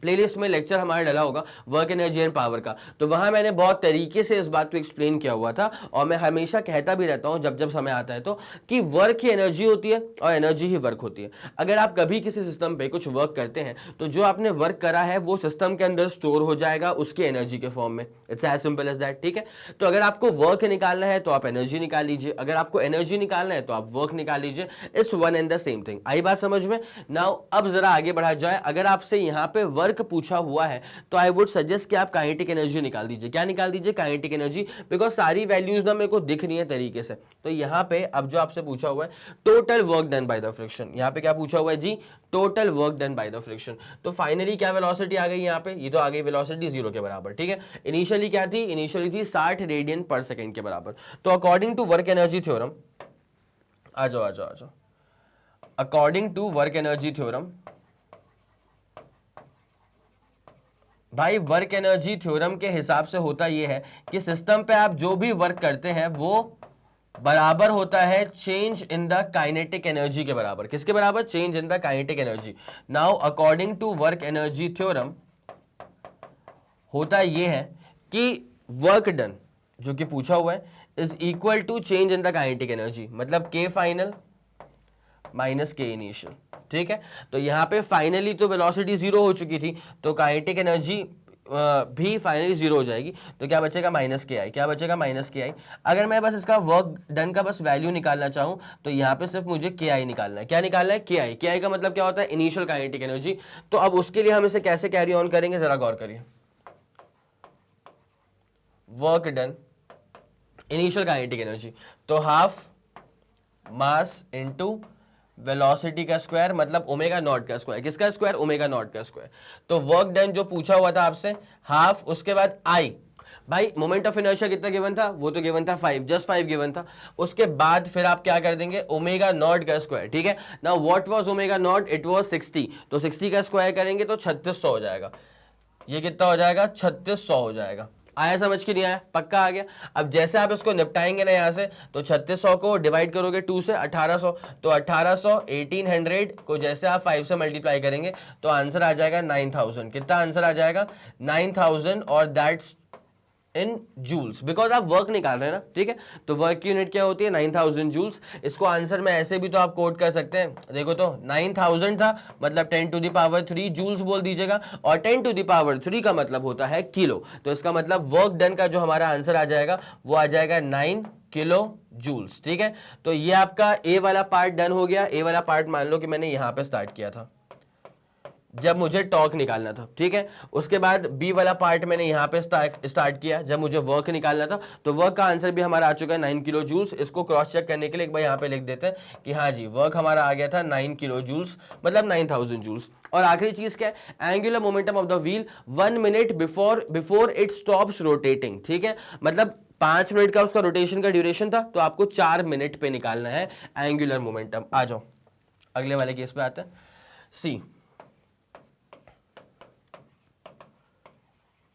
प्लेलिस्ट में लेक्चर हमारा डला होगा वर्क एनर्जी एंड पावर का, तो वहां मैंने बहुत तरीके से इस बात को एक्सप्लेन किया हुआ था। और मैं हमेशा कहता भी रहता हूं जब जब समय आता है तो, कि वर्क ही एनर्जी होती है और एनर्जी ही वर्क होती है। अगर आप कभी किसी सिस्टम पे कुछ वर्क करते हैं तो जो आपने वर्क करा है वो सिस्टम के अंदर स्टोर हो जाएगा उसकी एनर्जी के फॉर्म में। It's as simple as that. ठीक है, तो अगर आपको वर्क निकालना है तो आप एनर्जी निकाल लीजिए, अगर आपको एनर्जी निकालना है तो आप वर्क निकाल लीजिए। It's one and the same thing. आई बात समझ में? नाउ अब जरा आगे बढ़ा जाए। अगर आपसे यहाँ पे वर्क पूछा हुआ है तो आई वुड सजेस्ट कि आप काइनेटिक एनर्जी निकाल दीजिए। क्या निकाल दीजिए, काइनेटिक एनर्जी, बिकॉज सारी वैल्यूज ना मेरे को दिख रही है तरीके से। तो यहाँ पे अब जो आपसे पूछा हुआ है total work done by the friction, यहाँ पे क्या पूछा हुआ है जी, total work done by the friction. तो फाइनली क्या वेलोसिटी आ गई यहाँ पे, ये तो आ गई वेलोसिटी 0 के बराबर। ठीक है, इनिशियली क्या थी, इनिशियली थी 60 रेडियन पर सेकेंड के बराबर। तो according to work energy theorem, आ जाओ आ जाओ आ जाओ, according to work energy theorem, भाई वर्क एनर्जी थ्योरम के हिसाब से होता यह है कि सिस्टम पे आप जो भी वर्क करते हैं वो बराबर होता है change in the kinetic energy के बराबर। किसके बराबर, change in the kinetic energy. Now according to work energy theorem होता यह है कि वर्क डन जो कि पूछा हुआ है is equal to change in the kinetic energy, मतलब के फाइनल माइनस के इनिशियल। ठीक है, तो यहां पे फाइनली तो वेलोसिटी 0 हो चुकी थी, तो काइनेटिक एनर्जी भी फाइनली 0 हो जाएगी। तो क्या बचेगा, -KI। क्या बचेगा, -KI। अगर मैं बस इसका वर्क डन का बस वैल्यू निकालना चाहूं तो यहां पे सिर्फ मुझे KI निकालना है। क्या निकालना है, KI। KI का मतलब क्या होता है, इनिशियल काइनेटिक एनर्जी। तो अब उसके लिए हम इसे कैसे कैरी ऑन करेंगे, जरा गौर करिए। Work done initial kinetic energy, तो हाफ मास इंटू वेलोसिटी का स्क्वायर मतलब ओमेगा नॉट का स्क्वायर, किसका स्क्वायर, ओमेगा नॉट का स्क्वायर। तो वर्क डन जो पूछा हुआ था आपसे हाफ, उसके बाद आई, भाई मोमेंट ऑफ इनर्शिया कितना गिवन था, वो तो गिवन था 5, जस्ट 5 गिवन था। उसके बाद फिर आप क्या कर देंगे, ओमेगा नॉट का स्क्वायर, ठीक है। Now what was omega naught, it was 60, तो 60 का स्क्वायर करेंगे तो 3600 हो जाएगा। ये कितना हो जाएगा, 3600 हो जाएगा। आया समझ के नहीं आया, पक्का आ गया। अब जैसे आप इसको निपटाएंगे ना यहाँ से, तो 3600 को डिवाइड करोगे 2 से 1800, तो 1800 1800 को जैसे आप 5 से मल्टीप्लाई करेंगे तो आंसर आ जाएगा 9000। कितना आंसर आ जाएगा, 9000, और दैट्स इन जूल्स, बिकॉज आप वर्क निकाल रहे हैं ना, ठीक है। तो वर्क की यूनिट क्या होती है, 9000 जूल्स। इसको आंसर में ऐसे भी तो आप कोट कर सकते हैं, देखो तो 9000 था मतलब 10 टू द पावर 3 जूल्स बोल दीजिएगा, और 10 टू द पावर 3 का मतलब होता है किलो। तो इसका मतलब वर्क डन का जो हमारा आंसर आ जाएगा वो आ जाएगा 9 किलो जूल्स, ठीक है। तो ये आपका ए वाला पार्ट डन हो गया। ए वाला पार्ट मान लो कि मैंने यहां पे स्टार्ट किया था जब मुझे टॉर्क निकालना था, ठीक है। उसके बाद बी वाला पार्ट मैंने यहाँ पे स्टार्ट किया जब मुझे वर्क निकालना था। तो वर्क का आंसर भी हमारा आ चुका है 9 किलो जूल्स। इसको क्रॉस चेक करने के लिए एक बार यहाँ पे लिख देते हैं कि हाँ जी वर्क हमारा आ गया था 9 किलो जूल्स, मतलब 9000 जूल्स। और आखिरी चीज क्या है, angular momentum of the wheel 1 minute before it stops rotating, ठीक है। मतलब 5 मिनट का उसका रोटेशन का ड्यूरेशन था, तो आपको 4 मिनट पे निकालना है एंगुलर मोमेंटम। आ जाओ अगले वाले केस पे आते हैं। सी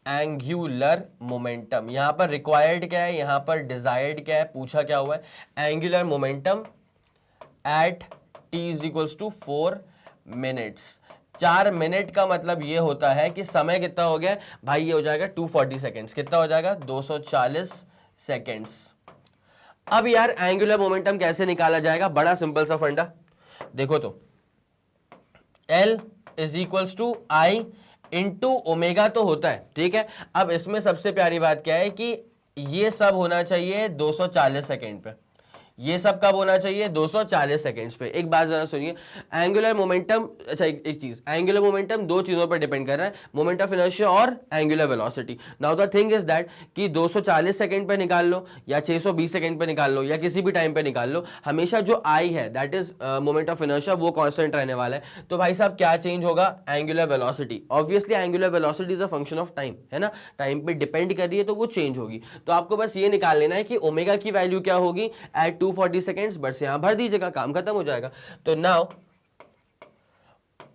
एंगुलर मोमेंटम, यहां पर रिक्वायर्ड क्या है, यहां पर डिजायर्ड क्या है, पूछा क्या हुआ है, angular momentum at t is equals to 4 minutes. 4 minute का मतलब ये होता है कि समय कितना हो गया भाई, ये हो जाएगा 240 सेकेंड्स। कितना हो जाएगा, 240 सेकेंड्स। अब यार एंगुलर मोमेंटम कैसे निकाला जाएगा, बड़ा सिंपल सा फंडा, देखो तो L is equals to I into omega तो होता है, ठीक है। अब इसमें सबसे प्यारी बात क्या है कि ये सब होना चाहिए 240 सेकेंड पे, ये सब कब होना चाहिए, 240 सेकेंड्स पे। एक बात जरा सुनिए, एंगुलर मोमेंटम, अच्छा एक चीज, एंगुलर मोमेंटम दो चीजों पर डिपेंड कर रहा है, मोमेंट ऑफ इनर्शिया और angular velocity. Now the thing is that कि 240 सेकंड पे निकाल लो या 620 सेकंड पे निकाल लो या किसी भी टाइम पे निकाल लो, हमेशा जो आई है that is moment of inertia वो कांस्टेंट रहने वाला है। तो भाई साहब क्या चेंज होगा, angular velocity. Obviously angular velocity is a function of time, है ना, टाइम पे डिपेंड कर रही है तो वो चेंज होगी। तो आपको बस ये निकाल लेना है कि ओमेगा की वैल्यू क्या होगी एट 240 सेकेंड्स, बस यहां भर दीजिएगा, काम खत्म हो जाएगा। तो now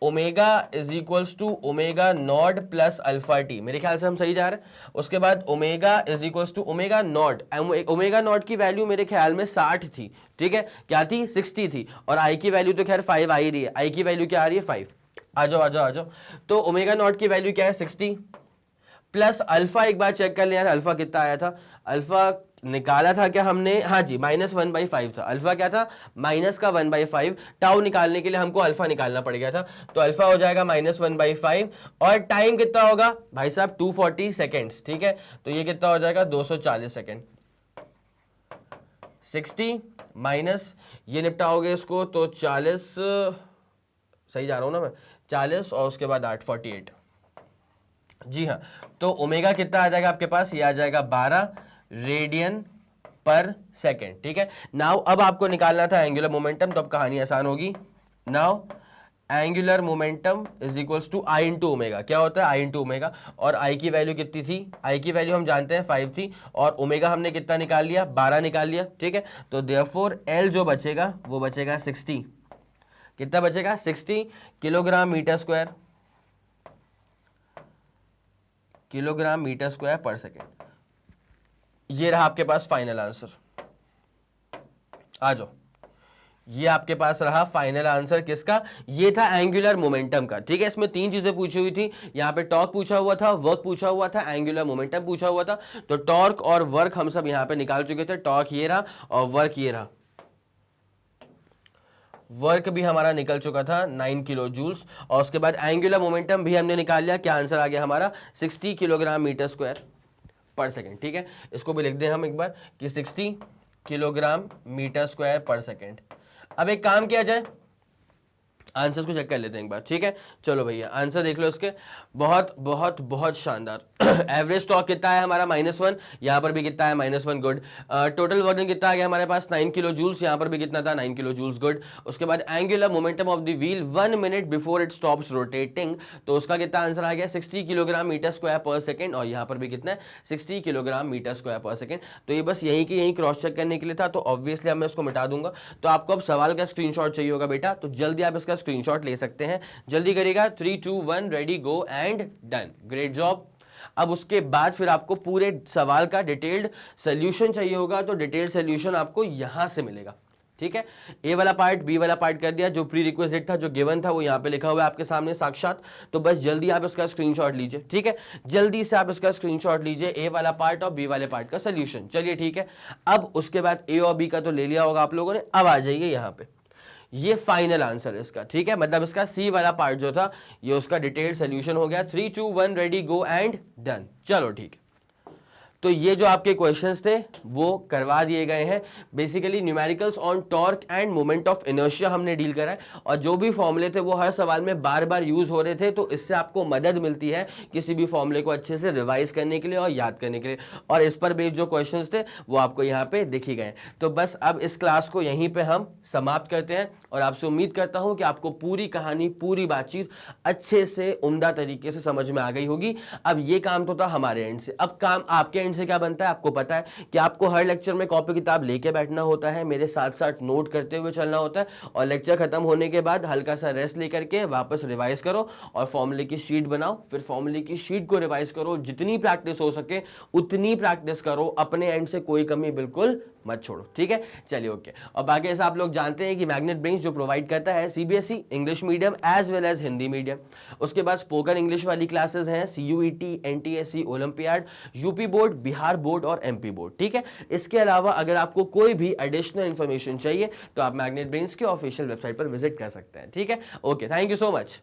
omega is equals to omega naught plus alpha t, मेरे ख्याल से हम सही जा रहे हैं। उसके बाद omega is equals to omega naught, omega naught की वैल्यू मेरे ख्याल में 60 थी, ठीक है, क्या थी, 60 थी। और आई की वैल्यू तो खैर 5 आ ही रही है, आई की वैल्यू क्या आ रही है, 5। आ जाओ आ जाओ आ जाओ। तो ओमेगा नॉट की वैल्यू क्या है, 60 प्लस अल्फा। एक बार चेक कर लिया यार अल्फा कितना आया था, अल्फा निकाला था क्या हमने, हाँ जी -1/5 था। अल्फा क्या था, माइनस का 1/5। टाउ निकालने के लिए हमको अल्फा निकालना पड़ गया था, तो अल्फा हो जाएगा -1/5। और टाइम कितना होगा भाई साहब, 240 सेकेंड्स, ठीक है। तो ये कितना हो जाएगा, 240 सेकेंड। 60 माइनस ये निपटाओगे इसको तो 40, सही जा रहा हूं ना मैं, 40 और उसके बाद 8, 48। जी हाँ, तो ओमेगा कितना आ जाएगा आपके पास, ये आ जाएगा 12 रेडियन पर सेकेंड, ठीक है। नाउ अब आपको निकालना था एंगुलर मोमेंटम, तो अब कहानी आसान होगी। Now angular momentum is equals to I into omega, क्या होता है, आई इंटू ओमेगा। और आई की वैल्यू कितनी थी, आई की वैल्यू हम जानते हैं 5 थी, और ओमेगा हमने कितना निकाल लिया, 12 निकाल लिया, ठीक है। तो देयरफॉर एल जो बचेगा वो बचेगा 60, कितना बचेगा, 60 kilogram metre square, kilogram metre square per second. ये रहा आपके पास फाइनल आंसर। आ जाओ, ये आपके पास रहा फाइनल आंसर किसका, ये था एंगुलर मोमेंटम का, ठीक है। इसमें 3 चीजें पूछी हुई थी, यहां पे टॉर्क पूछा हुआ था, वर्क पूछा हुआ था, एंगुलर मोमेंटम पूछा हुआ था। तो टॉर्क और वर्क हम सब यहां पे निकाल चुके थे, टॉर्क ये रहा और वर्क ये रहा। वर्क भी हमारा निकल चुका था 9 किलो जूल्स, और उसके बाद एंगुलर मोमेंटम भी हमने निकाल लिया, क्या आंसर आ गया हमारा, 60 kilogram metre square per second, ठीक है। इसको भी लिख दें हम एक बार कि 60 kilogram metre square per second. अब एक काम किया जाए, आंसर्स को चेक कर लेते हैं एक बार, ठीक है। चलो भैया आंसर देख लो इसके, बहुत बहुत बहुत शानदार। एवरेज स्टॉक कितना है हमारा -1, यहाँ पर भी कितना है -1, गुड। टोटल वजन कितना आ गया हमारे पास 9 किलो जूल्स, यहाँ पर भी कितना था 9 किलो जूल्स, गुड। उसके बाद angular momentum of the wheel 1 minute before it stops rotating, तो उसका कितना आंसर आ गया 60 kilogram metre square per second, और यहाँ पर भी कितना है 60 kilogram metre square per second. तो ये बस यहीं की यहीं क्रॉस चेक करने के लिए था, तो ऑब्वियसली अब मैं इसको मिटा दूंगा। तो आपको अब सवाल का स्क्रीनशॉट चाहिए होगा बेटा, तो जल्दी आप इसका स्क्रीनशॉट ले सकते हैं, जल्दी करिएगा। 3 2 1 ready go and done, great job. अब उसके बाद फिर आपको पूरे सवाल का डिटेल्ड सॉल्यूशन चाहिए होगा, तो डिटेल्ड सॉल्यूशन आपको यहां से मिलेगा, ठीक है। ए वाला पार्ट, बी वाला पार्ट कर दिया, जो प्री रिक्वेजिट था, जो गिवन था, वो यहाँ पे लिखा हुआ है आपके सामने साक्षात। तो बस जल्दी आप इसका स्क्रीनशॉट लीजिए, ठीक है, जल्दी से आप इसका स्क्रीनशॉट लीजिए, ए वाला पार्ट और बी वाले पार्ट का सोल्यूशन। चलिए ठीक है, अब उसके बाद ए और बी का तो ले लिया होगा आप लोगों ने, अब आ जाइए यहाँ पे, ये फाइनल आंसर है इसका, ठीक है। मतलब इसका सी वाला पार्ट जो था, ये उसका डिटेल्ड सोल्यूशन हो गया। 3 2 1 रेडी गो एंड डन। चलो ठीक है, तो ये जो आपके क्वेश्चंस थे वो करवा दिए गए हैं। Basically numericals on torque end moment of inertia हमने डील करा है, और जो भी फॉर्मूले थे वो हर सवाल में बार बार यूज हो रहे थे, तो इससे आपको मदद मिलती है किसी भी फॉर्मूले को अच्छे से रिवाइज करने के लिए और याद करने के लिए। और इस पर बेस्ड जो क्वेश्चंस थे वो आपको यहाँ पे दिखे गए। तो बस अब इस क्लास को यहीं पर हम समाप्त करते हैं, और आपसे उम्मीद करता हूँ कि आपको पूरी कहानी, पूरी बातचीत अच्छे से उम्दा तरीके से समझ में आ गई होगी। अब ये काम तो था हमारे एंड से, अब काम आपके एंड से क्या बनता है, आपको पता है कि आपको हर लेक्चर में कॉपी किताब लेके बैठना होता है, मेरे साथ साथ नोट करते हुए चलना होता है, और लेक्चर खत्म होने के बाद हल्का सा रेस्ट लेकर के वापस रिवाइज करो और फॉर्मूले की शीट बनाओ, फिर फॉर्मूले की शीट को रिवाइज करो, जितनी प्रैक्टिस हो सके उतनी प्रैक्टिस करो, अपने एंड से कोई कमी बिल्कुल मत छोड़ो, ठीक है। चलिए ओके। और बाकी ऐसा आप लोग जानते हैं कि मैग्नेट ब्रेन्स जो प्रोवाइड करता है CBSE English medium as well as Hindi medium, उसके बाद स्पोकन इंग्लिश वाली क्लासेस हैं, CUET, NTSC, olympiad, UP board, Bihar board और एमपी बोर्ड, ठीक है। इसके अलावा अगर आपको कोई भी एडिशनल इंफॉर्मेशन चाहिए तो आप मैग्नेट ब्रेन्स के ऑफिशियल वेबसाइट पर विजिट कर सकते हैं, ठीक है। Okay, thank you so much.